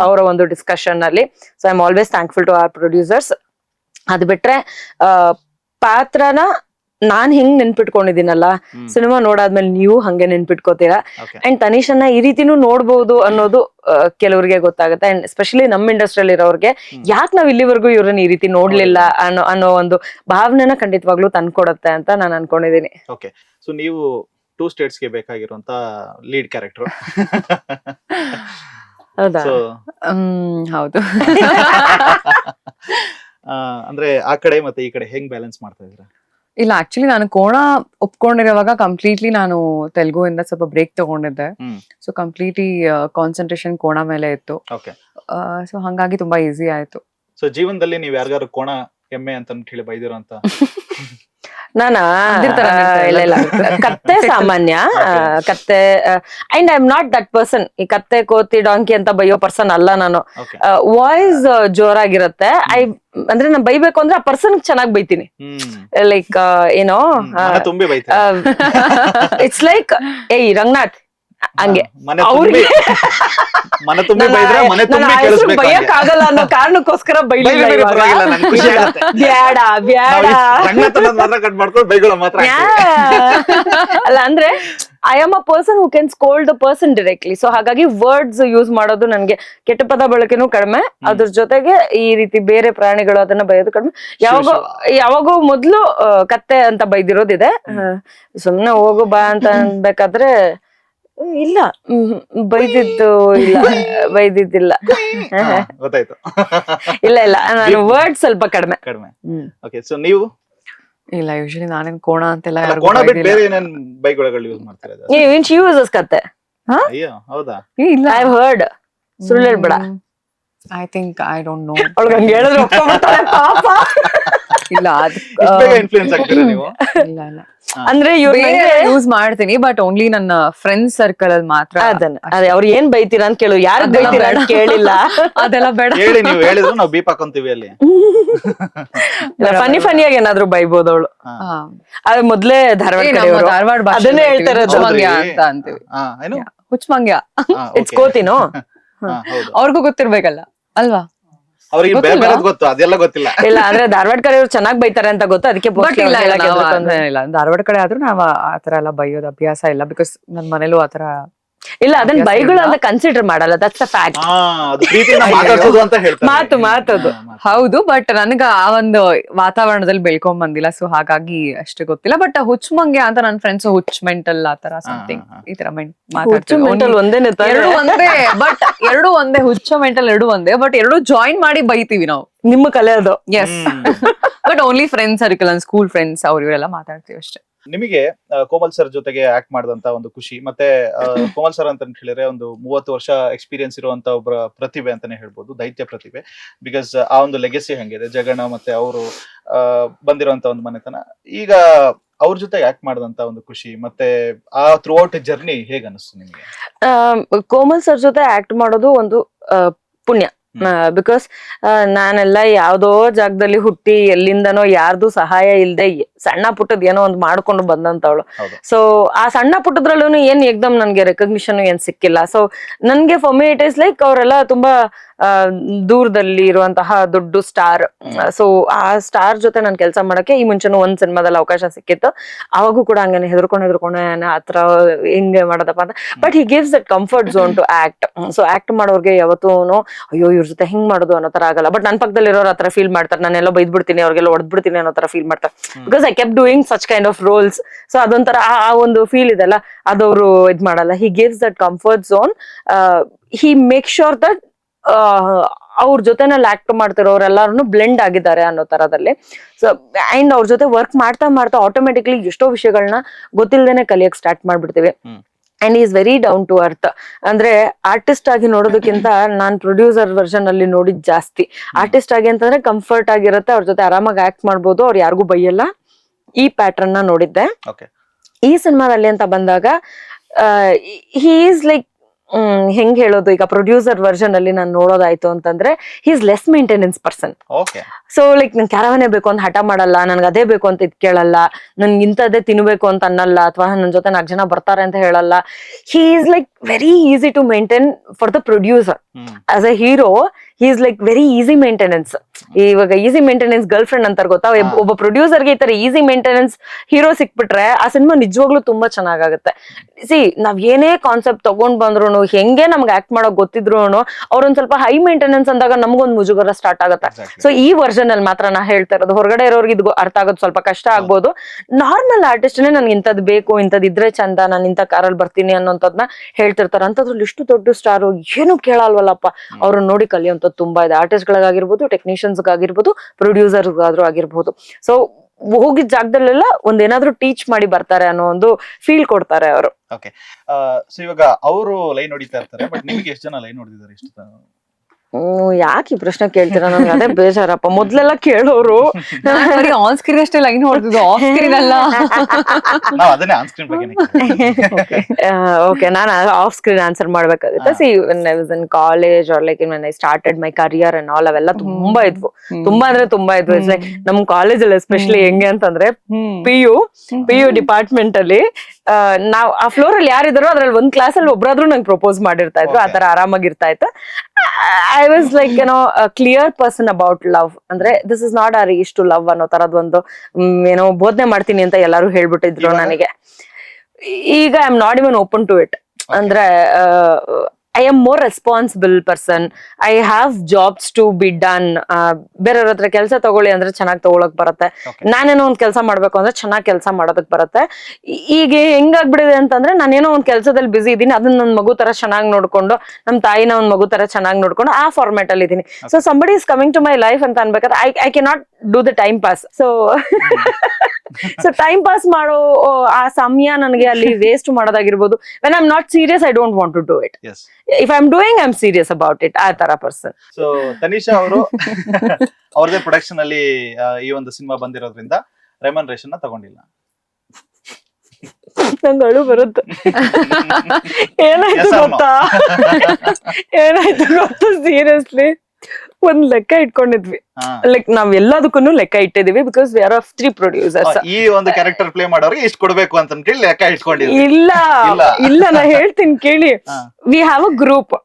ಅವರ ಒಂದು ಡಿಸ್ಕಷನ್ ಅಲ್ಲಿ. So I am always thankful to our producers. ಅದ್ ಬಿಟ್ರೆ ಪಾತ್ರನ ನಾನ್ ಹೆಂಗ್ ನೆನ್ಪಿಟ್ಕೊಂಡಿದ್ದೀನಲ್ಲ, ಸಿನಿಮಾ ನೋಡಾದ್ಮೇಲೆ ನೀವು ಹಂಗೆ ನೆನ್ಪಿಟ್ಕೋತೀರಾ. ಅಂಡ್ ತನಿಷನ್ನ ಈ ರೀತಿನೂ ನೋಡ್ಬೋದು ಅನ್ನೋದು ಕೆಲವ್ರಿಗೆ ಗೊತ್ತಾಗುತ್ತೆ. ಅಂಡ್ ಎಸ್ಪೆಷಲಿ ನಮ್ಮ ಇಂಡಸ್ಟ್ರಿಯಲ್ಲಿ ಇರೋರ್ಗೆ ಯಾಕೆ ನಾವ್ ಇಲ್ಲಿವರೆಗೂ ಇವ್ರನ್ನ ಈ ರೀತಿ ನೋಡ್ಲಿಲ್ಲ ಅನ್ನೋ ಒಂದು ಭಾವನೆನ ಖಂಡಿತವಾಗ್ಲೂ ತಂದ್ಕೊಡತ್ತೆ ಅಂತ ನಾನು ಅನ್ಕೊಂಡಿದೀನಿ. ಓಕೆ, ಸೊ ನೀವು 2 ಸ್ಟೇಟ್ಸ್ಗೆ ಬೇಕಾಗಿರುವಂತ ಲೀಡ್ ಕ್ಯಾರೆಕ್ಟರ್. ಹೌದಾ? ಹೌದು. ಅಂದ್ರೆ ಆ ಕಡೆ ಮತ್ತೆ ಈ ಕಡೆ ಹೆಂಗ್ ಬ್ಯಾಲೆನ್ಸ್ ಮಾಡ್ತಾ ಇದ್ದೀರಾ? ಇಲ್ಲ, ಆಕ್ಚುಲಿ ನಾನು ಕೋಣ ಒಪ್ಕೊಂಡಿರೋವಾಗ ಕಂಪ್ಲೀಟ್ಲಿ ನಾನು ತೆಲುಗು ಇಂದ ಸ್ವಲ್ಪ ಬ್ರೇಕ್ ತಗೊಂಡಿದ್ದೆ. ಸೊ ಕಂಪ್ಲೀಟ್ಲಿ ಕಾನ್ಸಂಟ್ರೇಷನ್ ಕೋಣ ಮೇಲೆ ಇತ್ತು. ಸೊ ಹಂಗಾಗಿ ತುಂಬಾ ಈಸಿ ಆಯ್ತು. ಸೊ ಜೀವನದಲ್ಲಿ ನೀವ್ ಯಾರಿಗಾರು ಕೋಣ ಎಮ್ಮೆ ಅಂತ ಹೇಳಿ ಬೈದಿರೋ ಅಂತ? ನಾನಾ ಇಲ್ಲ ಕತ್ತೆ ಸಾಮಾನ್ಯ ಕತ್ತೆ. And I am not that person, ಈ ಕತ್ತೆ ಕೋತಿ ಡಾಂಕಿ ಅಂತ ಬೈಯೋ ಪರ್ಸನ್ ಅಲ್ಲ ನಾನು. ವಾಯ್ಸ್ ಜೋರಾಗಿರುತ್ತೆ. ಅಂದ್ರೆ ನಾನು ಬೈಬೇಕು ಅಂದ್ರೆ ಆ ಪರ್ಸನ್ ಚೆನ್ನಾಗಿ ಬೈತೀನಿ. ಲೈಕ್ ಏನೋ ಇಟ್ಸ್ ಲೈಕ್ ಏಯ್ ರಂಗನಾಥ್ ಹಂಗೆ ಬೈಯಕ್ ಆಗಲ್ಲ ಅನ್ನೋ ಕಾರಣಕ್ಕೋಸ್ಕರ ಬೈಲಿಲ್ಲ. ಬ್ಯಾಡ ಅಲ್ಲ ಅಂದ್ರೆ I am a person who can scold the person directly. So ಹಾಗಾಗಿ ವರ್ಡ್ಸ್ ಯೂಸ್ ಮಾಡೋದು ನನ್ಗೆ, ಕೆಟ್ಟ ಪದ ಬಳಕೆನೂ ಕಡಿಮೆ, ಅದ್ರ ಜೊತೆಗೆ ಈ ರೀತಿ ಬೇರೆ ಪ್ರಾಣಿಗಳು ಅದನ್ನ ಬೈಯೋದು ಕಡಿಮೆ. ಯಾವಾಗೋ ಮೊದ್ಲು ಕತ್ತೆ ಅಂತ ಬೈದಿರೋದಿದೆ. ಸುಮ್ನೆ ಹೋಗು ಬಾ ಅಂತ ಅನ್ಬೇಕಾದ್ರೆ ಇಲ್ಲ ಬೈದಿದ್ದಿಲ್ಲ. ಗೊತ್ತಾಯ್ತು. ಇಲ್ಲ ನಾನು ವರ್ಡ್ ಸ್ವಲ್ಪ ಕಡಿಮೆ. ಓಕೆ, ಸೊ ನೀವು? ಇಲ್ಲ, ಯೂಶಲಿ ನಾನೇನ್ ಕೋಣ ಅಂತೆಲ್ಲ ಯೂಸ್ ಕತ್ತೆ. ಹೌದಾ? ಇಲ್ಲ, ಐ ಹರ್ಡ್. ಸುಳ್ಳು ಹೇಳ್ಬೇಡ. I think I don't know. ಹೇಳಿದ್ರೆ ಪಾಪ. ಇಲ್ಲ, ಇನ್ಫ್ಲೂಯೆನ್ಸ್ ಆಗ್ತೀರಾ ನೀವು? ಇಲ್ಲ ಅಂದ್ರೆ ಯೂಸ್ ಮಾಡ್ತೀನಿ, ಬಟ್ ಓನ್ಲಿ ನನ್ನ ಫ್ರೆಂಡ್ಸ್ ಸರ್ಕಲ್ ಅಲ್ಲಿ ಮಾತ್ರ. ಅದೇ ಅವ್ರು ಏನ್ ಬೈತೀರಾ ಅಂತ ಕೇಳು, ಯಾರು ಬೈತೀರಾ ಅಂತ ಕೇಳಿಲ್ಲ. ಅದೆಲ್ಲ ಬೇಡ. ಹೇಳಿ, ನೀವು ಹೇಳಿದ್ರು ನಾವು ಬೀಪ್ ಹಾಕೊಂತೀವಿ ಅಲ್ಲಿ. ಫನಿಯಾಗಿ ಏನಾದ್ರು ಬೈಬೋದು ಅವಳು. ಅದು ಮೊದ್ಲೇ ಧಾರವಾಡ ಅದನ್ನೇ ಹೇಳ್ತಾರೆ, ಅಂತ ಅಂತೀವಿ. ಹುಚ್ಚಮಂಗ್ಯ ಇಟ್ಸ್ ಕೋತಿನೋ, ಅವ್ರಿಗೂ ಗೊತ್ತಿರ್ಬೇಕಲ್ಲ ಅಲ್ವಾ? ಅವ್ರಿಗೆ ಬೇರೆ ಬೇರೆ ಗೊತ್ತು, ಅದೆಲ್ಲ ಗೊತ್ತಿಲ್ಲ. ಇಲ್ಲ ಅಂದ್ರೆ ಧಾರವಾಡ ಕಡೆ ಚೆನ್ನಾಗ್ ಬೈತಾರೆ ಅಂತ ಗೊತ್ತು, ಅದಕ್ಕೆ. ಇಲ್ಲ, ಧಾರವಾಡ ಕಡೆ ಆದ್ರೂ ನಾವ್ ಆತರ ಎಲ್ಲ ಬೈಯೋದ್ ಅಭ್ಯಾಸ ಇಲ್ಲ. ಬಿಕಾಸ್ ನನ್ ಮನೇಲೂ ಆತರ ಇಲ್ಲ, ಅದನ್ನ ಬೈಗಳು ಅಂತ ಕನ್ಸಿಡರ್ ಮಾಡಲ್ಲ. That's a fact. ಮಾತದು ಹೌದು, ಬಟ್ ನನ್ಗ ಆ ಒಂದು ವಾತಾವರಣದಲ್ಲಿ ಬೆಳ್ಕೊಂಡ್ ಬಂದಿಲ್ಲ. ಸೊ ಹಾಗಾಗಿ ಅಷ್ಟೇ ಗೊತ್ತಿಲ್ಲ. ಬಟ್ ಹುಚ್ಚಮಂಗ್ಯ ಅಂತ ನನ್ ಫ್ರೆಂಡ್ಸ್ ಹುಚ್ ಮೆಂಟಲ್ ಆತರ ಸಮಥಿಂಗ್ ಈ ತರ ಒಂದೇನೆ, ಎರಡು ಒಂದೇ. ಬಟ್ ಎರಡು ಒಂದೇ, ಹುಚ್ಚ ಮೆಂಟಲ್ ಎರಡು ಒಂದೇ. ಬಟ್ ಎರಡು ಜಾಯಿನ್ ಮಾಡಿ ಬೈತೀವಿ ನಾವು. ನಿಮ್ಮ ಕಲೆ ಅದು. Yes, but only friends circle, school friends ಅವ್ರು ಇವರೆಲ್ಲ ಮಾತಾಡ್ತೀವಿ ಅಷ್ಟೇ. ನಿಮಗೆ ಕೋಮಲ್ ಸರ್ ಜೊತೆಗೆ ಆಕ್ಟ್ ಮಾಡಿದಂತ ಒಂದು ಖುಷಿ, ಮತ್ತೆ ಕೋಮಲ್ ಸರ್ ಅಂತ ಹೇಳಿದ್ರೆ ಒಂದು 30 ವರ್ಷ ಎಕ್ಸ್ಪೀರಿಯನ್ಸ್ ಇರುವಂತ ಒಬ್ಬರ ಪ್ರತಿಭೆ ಅಂತಾನೆ ಹೇಳ್ಬೋದು, ದೈತ್ಯ ಪ್ರತಿಭೆ. ಬಿಕಾಸ್ ಆ ಒಂದು ಲೆಗೆಸಿ ಹಂಗಿದೆ, ಜಗಣ ಮತ್ತೆ ಅವರು ಬಂದಿರುವಂತ ಒಂದು ಮನೆತನ. ಈಗ ಅವ್ರ ಜೊತೆ ಆಕ್ಟ್ ಮಾಡಿದಂತ ಒಂದು ಖುಷಿ ಮತ್ತೆ ಆ ಥ್ರೂ ಔಟ್ ಜರ್ನಿ ಹೇಗ ಅನಿಸ್ತು ನಿಮಗೆ? ಕೋಮಲ್ ಸರ್ ಜೊತೆ ಆಕ್ಟ್ ಮಾಡೋದು ಒಂದು ಪುಣ್ಯ. ಬಿಕಾಸ್ ನಾನೆಲ್ಲ ಯಾವ್ದೋ ಜಾಗದಲ್ಲಿ ಹುಟ್ಟಿ ಎಲ್ಲಿಂದನೋ ಯಾರ್ದು ಸಹಾಯ ಇಲ್ದೆ ಸಣ್ಣ ಪುಟ್ಟದ್ ಏನೋ ಒಂದು ಮಾಡ್ಕೊಂಡು ಬಂದಂತವಳು. ಸೊ ಆ ಸಣ್ಣ ಪುಟ್ಟದ್ರಲ್ಲೂ ಏನ್ ಏಕ್ದಮ್ ನನ್ಗೆ ರೆಕಗ್ನಿಷನ್ ಏನ್ ಸಿಕ್ಕಿಲ್ಲ. ಸೊ ನನ್ಗೆ for me it is like ಅವರೆಲ್ಲ ತುಂಬಾ ದೂರದಲ್ಲಿ ಇರುವಂತಹ ದೊಡ್ಡ ಸ್ಟಾರ್. ಸೊ ಆ ಸ್ಟಾರ್ ಜೊತೆ ನಾನು ಕೆಲಸ ಮಾಡಕ್ಕೆ ಈ ಮುಂಚೆನೂ ಒಂದ್ ಸಿನಿಮಾದಲ್ಲಿ ಅವಕಾಶ ಸಿಕ್ಕಿತ್ತು. ಅವಾಗೂ ಕೂಡ ಹಂಗೇನೆ ಹೆದರ್ಕೊಂಡು ಆತರ ಹೆಂಗೆ ಮಾಡೋದಪ್ಪ ಅಂತ. But he gives that comfort zone to act. So act ಮಾಡೋರ್ಗೆ ಯಾವತ್ತೂ ಅಯ್ಯೋ ಇವ್ರ ಜೊತೆ ಹಿಂಗ್ ಮಾಡೋದು ಅನ್ನೋ ತರ ಆಗಲ್ಲ. ಬಟ್ ನನ್ ಪಕ್ಕದಲ್ಲಿ ಇರೋರು ಆತರ ಫೀಲ್ ಮಾಡ್ತಾರೆ, ನಾನೆಲ್ಲ ಬೈದ್ಬಿಡ್ತೀನಿ, ಅವ್ರಿಗೆಲ್ಲ ಹೊಡೆದ್ಬಿಡ್ತೀನಿ ಅನ್ನೋ ತರ ಫೀಲ್ ಮಾಡ್ತಾರೆ. Because I kept doing such kind of roles. So ಅದೊಂಥರ ಆ ಒಂದು ಫೀಲ್ ಇದೆಲ್ಲ ಅದವ್ರು ಇದ್ ಮಾಡಲ್ಲ. He gives that comfort zone. He make sure that ಅವ್ರ ಜೊತೆನಲ್ಲಿ ಆಕ್ಟ್ ಮಾಡ್ತಿರೋರೆಲ್ಲಾರು ಬ್ಲೆಂಡ್ ಆಗಿದ್ದಾರೆ ಅನ್ನೋ ತರದಲ್ಲಿ. ಸೊ ಅಂಡ್ ಅವ್ರ ಜೊತೆ ವರ್ಕ್ ಮಾಡ್ತಾ ಮಾಡ್ತಾ ಆಟೋಮೆಟಿಕ್ಲಿ ಎಷ್ಟೋ ವಿಷಯಗಳನ್ನ ಗೊತ್ತಿಲ್ದೇನೆ ಕಲಿಯಕ್ ಸ್ಟಾರ್ಟ್ ಮಾಡ್ಬಿಡ್ತೀವಿ. And is very down to earth. ಅಂದ್ರೆ ಆರ್ಟಿಸ್ಟ್ ಆಗಿ ನೋಡೋದಕ್ಕಿಂತ ನಾನ್ ಪ್ರೊಡ್ಯೂಸರ್ ವರ್ಷನ್ ಅಲ್ಲಿ ನೋಡಿದ್ ಜಾಸ್ತಿ. ಆರ್ಟಿಸ್ಟ್ ಆಗಿ ಅಂತಂದ್ರೆ ಕಂಫರ್ಟ್ ಆಗಿರುತ್ತೆ, ಅವ್ರ ಜೊತೆ ಆರಾಮಾಗಿ ಆಕ್ಟ್ ಮಾಡ್ಬೋದು, ಅವ್ರು ಯಾರಿಗೂ ಬೈಯಲ್ಲ. ಈ ಪ್ಯಾಟರ್ನ್ ನ ನೋಡಿದ್ದೆ. ಈ ಸಿನಿಮಾದಲ್ಲಿ ಅಂತ ಬಂದಾಗ ಹಿ ಈಸ್ ಲೈಕ್ ಹೆಂಗ್ ಹೇಳೋದು, ಈಗ ಪ್ರೊಡ್ಯೂಸರ್ ವರ್ಷನ್ ಅಲ್ಲಿ ನಾನು ನೋಡೋದಾಯ್ತು ಅಂತಂದ್ರೆ he is less maintenance person. So like ನನ್ ಕ್ಯಾರವನೇ ಬೇಕು ಅಂತ ಹಠ ಮಾಡಲ್ಲ, ನನ್ಗೆ ಅದೇ ಬೇಕು ಅಂತ ಇದ್ ಕೇಳಲ್ಲ, ನನ್ಗೆ ಇಂಥದ್ದೇ ತಿನ್ಬೇಕು ಅಂತ ಅನ್ನಲ್ಲ, ಅಥವಾ ನನ್ ಜೊತೆ 4 ಜನ ಬರ್ತಾರೆ ಅಂತ ಹೇಳಲ್ಲ. He is like very easy to maintain for the producer. As a hero he is like very easy maintenance. ಇವಾಗ ಈಸಿ ಮೇಂಟೆನೆನ್ಸ್ ಗರ್ಲ್ ಫ್ರೆಂಡ್ ಅಂತಾರೆ ಗೊತ್ತಾ, ಒಬ್ಬ ಪ್ರೊಡ್ಯೂಸರ್ಗೆ ಈ ತರ ಈಸಿ ಮೇಂಟೆನೆನ್ಸ್ ಹೀರೋ ಸಿಕ್ಬಿಟ್ರೆ ಆ ಸಿನಿಮಾ ನಿಜವಾಗ್ಲೂ ತುಂಬಾ ಚೆನ್ನಾಗಾಗುತ್ತೆ. ಸಿ ನಾವ್ ಏನೇ ಕಾನ್ಸೆಪ್ಟ್ ತಗೊಂಡ್ ಬಂದ್ರು, ಹೆಂಗೆ ನಮ್ಗೆ ಆಕ್ಟ್ ಮಾಡೋಕ್ ಗೊತ್ತಿದ್ರು ಅವ್ರೊಂದ್ ಸ್ವಲ್ಪ ಹೈ ಮೇಂಟೆನೆನ್ಸ್ ಅಂದಾಗ ನಮ್ಗೊಂದ್ ಮುಜುಗರ ಸ್ಟಾರ್ಟ್ ಆಗುತ್ತೆ. ಸೊ ಈ ವರ್ಷನ್ ಅಲ್ಲಿ ಮಾತ್ರ ನಾ ಹೇಳ್ತಾ ಇರೋದು, ಹೊರಗಡೆ ಇರೋರ್ಗೆ ಇದು ಅರ್ಥ ಆಗೋದು ಸ್ವಲ್ಪ ಕಷ್ಟ ಆಗ್ಬೋದು. ನಾರ್ಮಲ್ ಆರ್ಟಿಸ್ಟ್ನೇ ನನ್ಗೆ ಇಂಥದ್ ಬೇಕು, ಇಂಥದ್ ಇದ್ರೆ ಚಂದ, ನಾನು ಇಂಥ ಕಾರಲ್ಲಿ ಬರ್ತೀನಿ ಅನ್ನೋಂಥದ್ನ ಹೇಳ್ತಿರ್ತಾರೆ. ಅಂತದ್ರಲ್ಲಿ ಇಷ್ಟು ದೊಡ್ಡ ಸ್ಟಾರು ಏನು ಕೇಳಲ್ವಲ್ಲಪ್ಪ, ಅವ್ರನ್ನ ನೋಡಿ ಕಲಿಯುವಂಥದ್ದು ತುಂಬಾ ಇದೆ. ಆರ್ಟಿಸ್ಟ್ ಗಳಿಗಾಗಿರ್ಬೋದು, ಟೆಕ್ನಿಷಿಯನ್ಸ್ ಗಾಗಿರ್ಬೋದು, ಪ್ರೊಡ್ಯೂಸರ್ಗಾದ್ರೂ ಆಗಿರ್ಬೋದು. ಸೊ ಹೋಗಿದ್ ಜಾಗದಲ್ಲೆಲ್ಲ ಒಂದೇನಾದ್ರೂ ಟೀಚ್ ಮಾಡಿ ಬರ್ತಾರೆ ಅನ್ನೋ ಒಂದು ಫೀಲ್ ಕೊಡ್ತಾರೆ ಅವರು. ಓಕೆ, ಸೊ ಇವಾಗ ಅವರು ಲೈನ್ ಹೊಡಿತಾ ಇರ್ತಾರೆ, ಬಟ್ ನಿಮಗೆ ಎಷ್ಟು ಜನ ಲೈನ್ ಹೊಡೆದಿದ್ದಾರೆ ಇಷ್ಟು? ಯಾಕೆ ಈ ಪ್ರಶ್ನೆ ಕೇಳ್ತೀರಾ? ನನ್ಗೆ ಅದೇ ಬೇಜಾರಪ್ಪ. ಮೊದ್ಲೆಲ್ಲ ಕೇಳೋರು ಆನ್ ಸ್ಕ್ರೀನ್ ಅಷ್ಟೇ ಲೈನ್ ಹೊಡೆದಿದ್ದು, ಆಫ್ ಸ್ಕ್ರೀನ್ ಅಲ್ಲ. ಅದನ್ನೇ ಆನ್ ಸ್ಕ್ರೀನ್ ಬಗ್ಗೆ. ಓಕೆ, ನಾನು ಆಫ್ ಸ್ಕ್ರೀನ್ ಆನ್ಸರ್ ಮಾಡ್ಬೇಕಾಗುತ್ತೆ. See when I was in college are like when I started my career and all, ಅವೆಲ್ಲ ತುಂಬಾ ಇದ್ವು. ತುಂಬಾ ಇದ್ವು. ಇಟ್ಸ್ ಲೈಕ್ ನಮ್ ಕಾಲೇಜ್ ಅಲ್ಲಿ ಎಸ್ಪೆಷಲಿ ಹೆಂಗೆ ಅಂತಂದ್ರೆ ಪಿ ಯು ಡಿಪಾರ್ಟ್ಮೆಂಟ್ ಅಲ್ಲಿ ನಾವ್ ಆ ಫ್ಲೋರ್ ಅಲ್ಲಿ ಯಾರಿದಾರೋ ಅದ್ರಲ್ಲಿ ಒಂದ್ ಕ್ಲಾಸ್ ಅಲ್ಲಿ ಒಬ್ರಾದ್ರೂ ನಂಗೆ ಪ್ರಪೋಸ್ ಮಾಡಿರ್ತಾ ಇದ್ರು. ಆತರ ಆರಾಮಾಗಿರ್ತಾ ಇತ್ತು. ಐ ವಾಸ್ ಲೈಕ್ ಏನೋ ಕ್ಲಿಯರ್ ಪರ್ಸನ್ ಅಬೌಟ್ ಲವ್. ಅಂದ್ರೆ this is not or is to love ಅನ್ನೋ ತರದ್ ಒಂದು ಏನೋ ಬೋಧನೆ ಮಾಡ್ತೀನಿ ಅಂತ ಎಲ್ಲಾರು ಹೇಳ್ಬಿಟ್ಟಿದ್ರು ನನಗೆ. ಈಗ I am not even open to it. ಅಂದ್ರೆ I am more responsible person. I have jobs to be done. ಬೇರೆಯವ್ರ ಹತ್ರ ಕೆಲಸ ತಗೊಳ್ಳಿ ಅಂದ್ರೆ ಚೆನ್ನಾಗಿ ತಗೊಳಕ್ ಬರುತ್ತೆ. ನಾನೇನೋ ಒಂದ್ ಕೆಲಸ ಮಾಡ್ಬೇಕು ಅಂದ್ರೆ ಚೆನ್ನಾಗಿ ಕೆಲಸ ಮಾಡೋದಕ್ ಬರುತ್ತೆ. ಈಗ ಹೆಂಗಾಗ್ಬಿಡಿದೆ ಅಂತಂದ್ರೆ ನಾನೇನೋ ಒಂದ್ ಕೆಲಸದಲ್ಲಿ ಬಿಸಿ ಇದೀನಿ, ಅದನ್ನ ನನ್ ಮಗು ತರ ಚೆನ್ನಾಗಿ ನೋಡ್ಕೊಂಡು, ನಮ್ ತಾಯಿನ ಒಂದ್ ಮಗು ತರ ಚೆನ್ನಾಗಿ ನೋಡ್ಕೊಂಡು ಆ ಫಾರ್ಮ್ಯಾಟ್ ಅಲ್ಲಿ ಇದೀನಿ. So somebody is coming to my life ಅಂತ ಅನ್ಬೇಕಾದ್ರೆ I cannot do the time pass. So time pass ಮಾಡೋ ಆ ಸಮಯ ನನಗೆ ಅಲ್ಲಿ ವೇಸ್ಟ್ ಮಾಡೋದಾಗಿರ್ಬೋದು. when I'm not serious, I don't want to do it. If I'm doing, I'm serious about it. ಆ ತರ ಪರ್ಸನ್. ಸೊ ತನಿಷಾ ಅವರು ಅವ್ರದೇ ಪ್ರೊಡಕ್ಷನ್ ಅಲ್ಲಿ ಈ ಒಂದು ಸಿನಿಮಾ ಬಂದಿರೋದ್ರಿಂದ ರೆಮ್ಯುನರೇಷನ್ ತಗೊಂಡಿಲ್ಲ. ನಂಗೆ ಅಳು ಬರುತ್ತೆ. ಏನಾಯ್ತು ಗೊತ್ತಾ ಸೀರಿಯಸ್ಲಿ ಒಂದ್ ಲೆಕ್ಕ ಇಟ್ಕೊಂಡಿದ್ವಿ. ಲೈಕ್ ನಾವ್ ಎಲ್ಲದಕ್ಕೂ ಲೆಕ್ಕ ಇಟ್ಟಿದೀವಿ. Because we are of 3 producers. ಈ ಒಂದು ಕ್ಯಾರೆಕ್ಟರ್ ಪ್ಲೇ ಮಾಡೋರಿಗೆ ಇಷ್ಟು ಕೊಡ್ಬೇಕು ಅಂತ ಹೇಳಿ ಲೆಕ್ಕ ಇಟ್ಕೊಂಡಿದ್ವಿ. ಇಲ್ಲ ನಾ ಹೇಳ್ತೀನಿ ಕೇಳಿ. We have a group.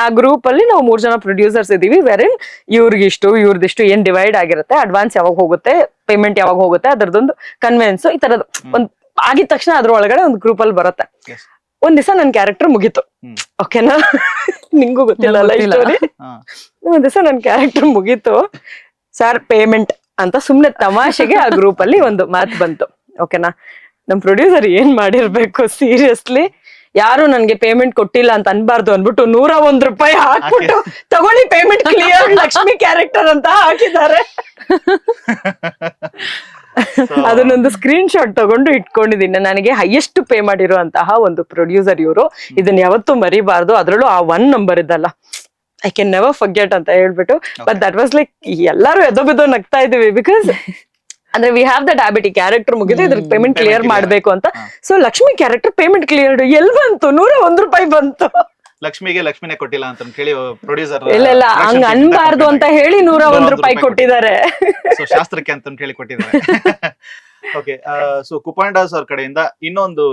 ಆ ಗ್ರೂಪ್ ಅಲ್ಲಿ ನಾವು 3 ಜನ ಪ್ರೊಡ್ಯೂಸರ್ಸ್ ಇದೀವಿ. ವೆರಿನ್ ಇವ್ರಿಗಿಷ್ಟು ಇವ್ರದಿಷ್ಟು ಏನ್ ಡಿವೈಡ್ ಆಗಿರುತ್ತೆ, ಅಡ್ವಾನ್ಸ್ ಯಾವಾಗ ಹೋಗುತ್ತೆ, ಪೇಮೆಂಟ್ ಯಾವಾಗ ಹೋಗುತ್ತೆ, ಅದರದೊಂದು ಕನ್ವೆನ್ಸ್ ಈ ತರದ್ ಒಂದ್ ಆಗಿದ ತಕ್ಷಣ ಅದ್ರ ಒಳಗಡೆ ಒಂದು ಗ್ರೂಪ್ ಅಲ್ಲಿ ಬರುತ್ತೆ. ಒಂದ್ ದಿವಸ ನನ್ ಕ್ಯಾರೆಕ್ಟರ್ ಮುಗೀತು. ಓಕೆನಾ, ನಿಂಗೂ ಗೊತ್ತಿಲ್ಲ ಸ್ಟೋರಿ. ಒಂದ್ ದಿವಸ ನನ್ ಕ್ಯಾರೆಕ್ಟರ್ ಮುಗೀತು, ಸರ್ ಪೇಮೆಂಟ್ ಅಂತ ಸುಮ್ನೆ ತಮಾಷೆಗೆ ಆ ಗ್ರೂಪ್ ಅಲ್ಲಿ ಒಂದು ಮಾತು ಬಂತು. ಓಕೆನಾ, ನಮ್ ಪ್ರೊಡ್ಯೂಸರ್ ಏನ್ ಮಾಡಿರ್ಬೇಕು ಸೀರಿಯಸ್ಲಿ, ಯಾರು ನನ್ಗೆ ಪೇಮೆಂಟ್ ಕೊಟ್ಟಿಲ್ಲ ಅಂತ ಅನ್ಬಾರ್ದು ಅನ್ಬಿಟ್ಟು 101 ರೂಪಾಯಿ ಹಾಕ್ಬಿಟ್ಟು ತಗೊಳ್ಳಿ ಪೇಮೆಂಟ್ ಕ್ಲಿಯರ್ ಲಕ್ಷ್ಮಿ ಕ್ಯಾರೆಕ್ಟರ್ ಅಂತ ಹಾಕಿದ್ದಾರೆ. ಅದನ್ನೊಂದು ಸ್ಕ್ರೀನ್ ಶಾಟ್ ತಗೊಂಡು ಇಟ್ಕೊಂಡಿದ್ದೀನಿ. ನನಗೆ ಹೈಯೆಸ್ಟ್ ಪೇ ಮಾಡಿರುವಂತಹ ಒಂದು ಪ್ರೊಡ್ಯೂಸರ್ ಇವರು. ಇದನ್ನ ಯಾವತ್ತೂ ಮರಿಬಾರ್ದು. ಅದ್ರಲ್ಲೂ ಆ 1 ನಂಬರ್ ಇದ್ದಲ್ಲ, ಐ ಕ್ಯಾನ್ ನೆವರ್ ಫರ್ಗೆಟ್ ಅಂತ ಹೇಳ್ಬಿಟ್ಟು. ಬಟ್ ದಟ್ ವಾಸ್ ಲೈಕ್ ಎಲ್ಲಾರು ಎದೋ ಬಿದ್ದೋ ನಗ್ತಾ ಇದೀವಿ. ಬಿಕಾಸ್ ಅಂದ್ರೆ ವಿ ಹ್ಯಾವ್ ದಟ್ ಹ್ಯಾಬಿಟ್, ಈ ಕ್ಯಾರೆಕ್ಟರ್ ಮುಗಿದ್ರೆ ಇದ್ರ ಪೇಮೆಂಟ್ ಕ್ಲಿಯರ್ ಮಾಡ್ಬೇಕು ಅಂತ. So Lakshmi character payment clear L ಬಂತು? 101 ರೂಪಾಯಿ ಬಂತು. ಲಕ್ಷ್ಮಿನೇ ಕೊಟ್ಟಿಲ್ಲ ಅಂತ ಹೇಳಿ ಪ್ರೊಡ್ಯೂಸರ್ ಇಲ್ಲ ಹಂಗ ಅನ್ಬಾರ್ದು ಅಂತ ಹೇಳಿ 101 ರೂಪಾಯಿ ಕೊಟ್ಟಿದ್ದಾರೆ. ಸೊ ಶಾಸ್ತ್ರಕ್ಕೆ ಅಂತ ಹೇಳಿ ಕೊಟ್ಟಿದ್ದಾರೆ. ಓಕೆ, ಸೊ ಕುಪಾಂಡಾಸ್ ಅವ್ರ ಕಡೆಯಿಂದ ಇನ್ನೊಂದು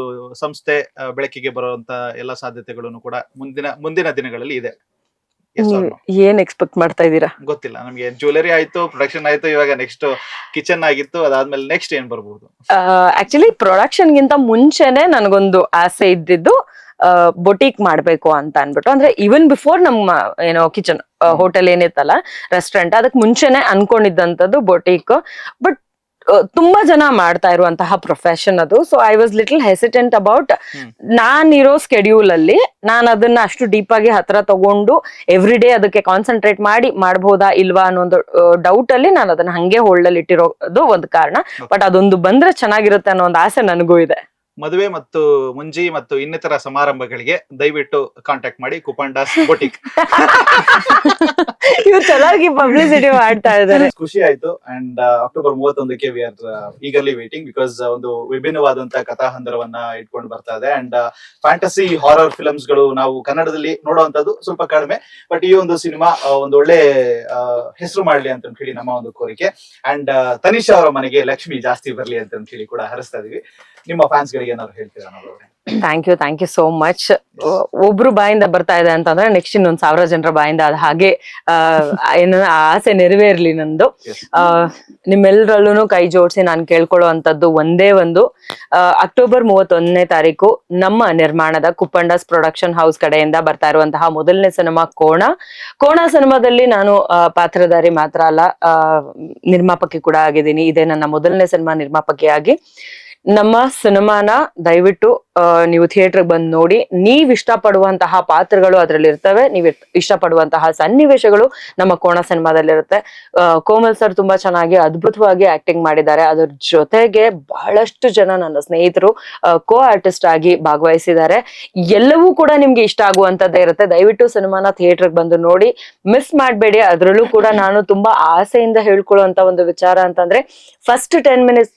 ಸಂಸ್ಥೆ ಬೆಳಕಿಗೆ ಬರುವಂತ ಎಲ್ಲ ಸಾಧ್ಯತೆಗಳನ್ನು ಕೂಡ ಮುಂದಿನ ದಿನಗಳಲ್ಲಿ ಇದೆ. ಏನ್ ಎಕ್ಸ್ಪೆಕ್ಟ್ ಮಾಡ್ತಾ ಇದ್ದೀರಾ? ಗೊತ್ತಿಲ್ಲ ನಮ್ಗೆ. ಜ್ಯುವೆಲರಿ ಆಯ್ತು, ಪ್ರೊಡಕ್ಷನ್ ಆಯ್ತು, ಇವಾಗ ನೆಕ್ಸ್ಟ್ ಕಿಚನ್ ಆಗಿತ್ತು, ಅದಾದ್ಮೇಲೆ ನೆಕ್ಸ್ಟ್ ಏನ್ ಬರ್ಬಹುದು? ಆಕ್ಚುಲಿ ಪ್ರೊಡಕ್ಷನ್ ಗಿಂತ ಮುಂಚೆನೆ ನನಗೊಂದು ಆಸೆ ಇದ್ದಿದ್ದು ಬೊಟೀಕ್ ಮಾಡ್ಬೇಕು ಅಂತ ಅನ್ಬಿಟ್ಟು. ಅಂದ್ರೆ ಇವನ್ ಬಿಫೋರ್ ನಮ್ಮ ಏನೋ ಕಿಚನ್ ಹೋಟೆಲ್ ಏನಿತ್ತಲ್ಲ, ರೆಸ್ಟೋರೆಂಟ್, ಅದಕ್ ಮುಂಚೆನೆ ಅನ್ಕೊಂಡಿದ್ದಂಥದ್ದು ಬೊಟೀಕ್. ಬಟ್ ತುಂಬಾ ಜನ ಮಾಡ್ತಾ ಇರುವಂತಹ ಪ್ರೊಫೆಷನ್ ಅದು. So I was little hesitant about ನಾನಿರೋ ಸ್ಕೆಡ್ಯೂಲ್ ಅಲ್ಲಿ ನಾನು ಅದನ್ನ ಅಷ್ಟು ಡೀಪ್ ಆಗಿ ಹತ್ರ ತಗೊಂಡು ಎವ್ರಿ ಡೇ ಅದಕ್ಕೆ ಕಾನ್ಸಂಟ್ರೇಟ್ ಮಾಡಿ ಮಾಡ್ಬೋದಾ ಇಲ್ವಾ ಅನ್ನೋ ಒಂದು ಡೌಟ್ ಅಲ್ಲಿ ನಾನು ಅದನ್ನ ಹಂಗೆ ಹೋಲ್ಡ್ ಅಲ್ಲಿ ಇಟ್ಟಿರೋದು ಒಂದು ಕಾರಣ. ಬಟ್ ಅದೊಂದು ಬಂದ್ರೆ ಚೆನ್ನಾಗಿರುತ್ತೆ ಅನ್ನೋ ಒಂದು ಆಸೆ ನನಗೂ ಇದೆ. ಮದುವೆ ಮತ್ತು ಮುಂಜಿ ಮತ್ತು ಇನ್ನಿತರ ಸಮಾರಂಭಗಳಿಗೆ ದಯವಿಟ್ಟು ಕಾಂಟ್ಯಾಕ್ಟ್ ಮಾಡಿ ಕುಪಾಂಡಾಸ್ ಬೊಟಿಕ್. ಇವ್ರು ಚೆನ್ನಾಗಿ ಪಬ್ಲಿಸಿಟಿ ಮಾಡ್ತಾ ಇದ್ದಾರೆ. ಖುಷಿ ಆಯ್ತು. ಅಂಡ್ ಅಕ್ಟೋಬರ್ 31ಕ್ಕೆ we are eagerly waiting, because ಒಂದು ವಿಭಿನ್ನವಾದಂತಹ ಕಥಾಹಂದರವನ್ನ ಇಟ್ಕೊಂಡು ಬರ್ತಾ ಇದೆ. ಅಂಡ್ ಫ್ಯಾಂಟಸಿ ಹಾರರ್ ಫಿಲ್ಮ್ಸ್ ಗಳು ನಾವು ಕನ್ನಡದಲ್ಲಿ ನೋಡುವಂತದ್ದು ಸ್ವಲ್ಪ ಕಡಿಮೆ. ಬಟ್ ಈ ಒಂದು ಸಿನಿಮಾ ಒಂದು ಒಳ್ಳೆ ಹೆಸರು ಮಾಡ್ಲಿ ಅಂತ ಹೇಳಿ ನಮ್ಮ ಒಂದು ಕೋರಿಕೆ. ಅಂಡ್ ತನಿಷಾ ಅವರ ಮನೆಗೆ ಲಕ್ಷ್ಮಿ ಜಾಸ್ತಿ ಬರ್ಲಿ ಅಂತ ಹೇಳಿ ಕೂಡ ಹರಿಸ್ತಾ ಇದೀವಿ. ನಿಮ್ಮ ಫ್ಯಾನ್ಸ್ ಗಳಿಗೆ ಏನಾದ್ರು ಹೇಳ್ತೀರಾ? Thank you so much. ಒಬ್ರು ಬಾಯಿಂದ ಬರ್ತಾ ಇದೆ ಅಂತಂದ್ರೆ ನೆಕ್ಸ್ಟ್ ಇನ್ನೊಂದ್ 1000 ಜನರ ಬಾಯಿಂದ ಅದ ಹಾಗೆ ಏನು ಆಸೆ ನೆರವೇರ್ಲಿ ನಂದು. ನಿಮ್ಮೆಲ್ಲರಲ್ಲೂ ಕೈ ಜೋಡಿಸಿ ನಾನು ಕೇಳ್ಕೊಳ್ಳುವಂತದ್ದು ಒಂದೇ ಒಂದು, ಅಕ್ಟೋಬರ್ 31ನೇ ತಾರೀಕು ನಮ್ಮ ನಿರ್ಮಾಣದ ಕುಪ್ಪಂಡಾಸ್ ಪ್ರೊಡಕ್ಷನ್ ಹೌಸ್ ಕಡೆಯಿಂದ ಬರ್ತಾ ಇರುವಂತಹ ಮೊದಲನೇ ಸಿನಿಮಾ ಕೋಣ ಸಿನಿಮಾದಲ್ಲಿ ನಾನು ಪಾತ್ರಧಾರಿ ಮಾತ್ರ ಅಲ್ಲ, ನಿರ್ಮಾಪಕಿ ಕೂಡ ಆಗಿದ್ದೀನಿ. ಇದೇ ನನ್ನ ಮೊದಲನೇ ಸಿನಿಮಾ ನಿರ್ಮಾಪಕಿಯಾಗಿ. ನಮ್ಮ ಸಿನಿಮಾನ ದಯವಿಟ್ಟು ನೀವು ಥಿಯೇಟರ್ ಬಂದು ನೋಡಿ. ನೀವ್ ಇಷ್ಟಪಡುವಂತಹ ಪಾತ್ರಗಳು ಅದ್ರಲ್ಲಿ ಇರ್ತವೆ, ನೀವ್ ಇಷ್ಟಪಡುವಂತಹ ಸನ್ನಿವೇಶಗಳು ನಮ್ಮ ಕೋಣ ಸಿನಿಮಾದಲ್ಲಿರುತ್ತೆ. ಕೋಮಲ್ ಸರ್ ತುಂಬಾ ಚೆನ್ನಾಗಿ ಅದ್ಭುತವಾಗಿ ಆಕ್ಟಿಂಗ್ ಮಾಡಿದ್ದಾರೆ. ಅದ್ರ ಜೊತೆಗೆ ಬಹಳಷ್ಟು ಜನ ನನ್ನ ಸ್ನೇಹಿತರು ಕೋ ಆರ್ಟಿಸ್ಟ್ ಆಗಿ ಭಾಗವಹಿಸಿದ್ದಾರೆ. ಎಲ್ಲವೂ ಕೂಡ ನಿಮ್ಗೆ ಇಷ್ಟ ಆಗುವಂತದ್ದೇ ಇರುತ್ತೆ. ದಯವಿಟ್ಟು ಸಿನಿಮಾನ ಥಿಯೇಟರ್ ಬಂದು ನೋಡಿ, ಮಿಸ್ ಮಾಡ್ಬೇಡಿ. ಅದ್ರಲ್ಲೂ ಕೂಡ ನಾನು ತುಂಬಾ ಆಸೆಯಿಂದ ಹೇಳ್ಕೊಳ್ಳುವಂತ ಒಂದು ವಿಚಾರ ಅಂತಂದ್ರೆ, ಫಸ್ಟ್ 10 minutes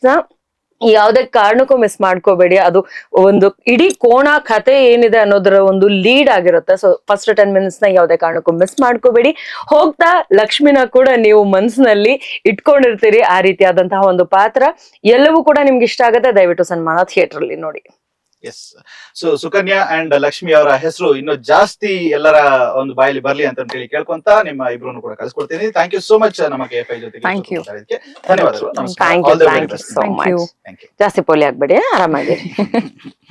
ಯಾವುದೇ ಕಾರಣಕ್ಕೂ ಮಿಸ್ ಮಾಡ್ಕೋಬೇಡಿ. ಅದು ಒಂದು ಇಡೀ ಕೋಣ ಕಥೆ ಏನಿದೆ ಅನ್ನೋದರ ಒಂದು ಲೀಡ್ ಆಗಿರುತ್ತೆ. ಸೊ ಫಸ್ಟ್ 10 minutes ಯಾವುದೇ ಕಾರಣಕ್ಕೂ ಮಿಸ್ ಮಾಡ್ಕೋಬೇಡಿ. ಹೋಗ್ತಾ ಲಕ್ಷ್ಮಿನ ಕೂಡ ನೀವು ಮನಸ್ಸಿನಲ್ಲಿ ಇಟ್ಕೊಂಡಿರ್ತೀರಿ. ಆ ರೀತಿಯಾದಂತಹ ಒಂದು ಪಾತ್ರ ಎಲ್ಲವೂ ಕೂಡ ನಿಮ್ಗೆ ಇಷ್ಟ ಆಗುತ್ತೆ. ದಯವಿಟ್ಟು ಸಿನಿಮಾನ ಥಿಯೇಟರ್ ಅಲ್ಲಿ ನೋಡಿ. Yes, so Sukanya and Lakshmi ಅವರ ಹೆಸರು ಇನ್ನು ಜಾಸ್ತಿ ಎಲ್ಲರ ಒಂದು ಬಾಯಲ್ಲಿ ಬರ್ಲಿ ಅಂತ ಹೇಳಿ ಕೇಳ್ಕೊಂತ ನಿಮ್ಮ ಇಬ್ರು ಕೂಡ ಕಳ್ಸ್ಕೊಡ್ತೀನಿ. ಥ್ಯಾಂಕ್ ಯು ಸೋ ಮಚ್ ನಮ್ಮ KFI ಜೊತೆಗೆ ಧನ್ಯವಾದಗಳು. Thank you so much. ಜಾಸ್ತಿ ಪೋಲಿ ಆಗ್ಬೇಡಿ, ಆರಾಮಾಗಿ.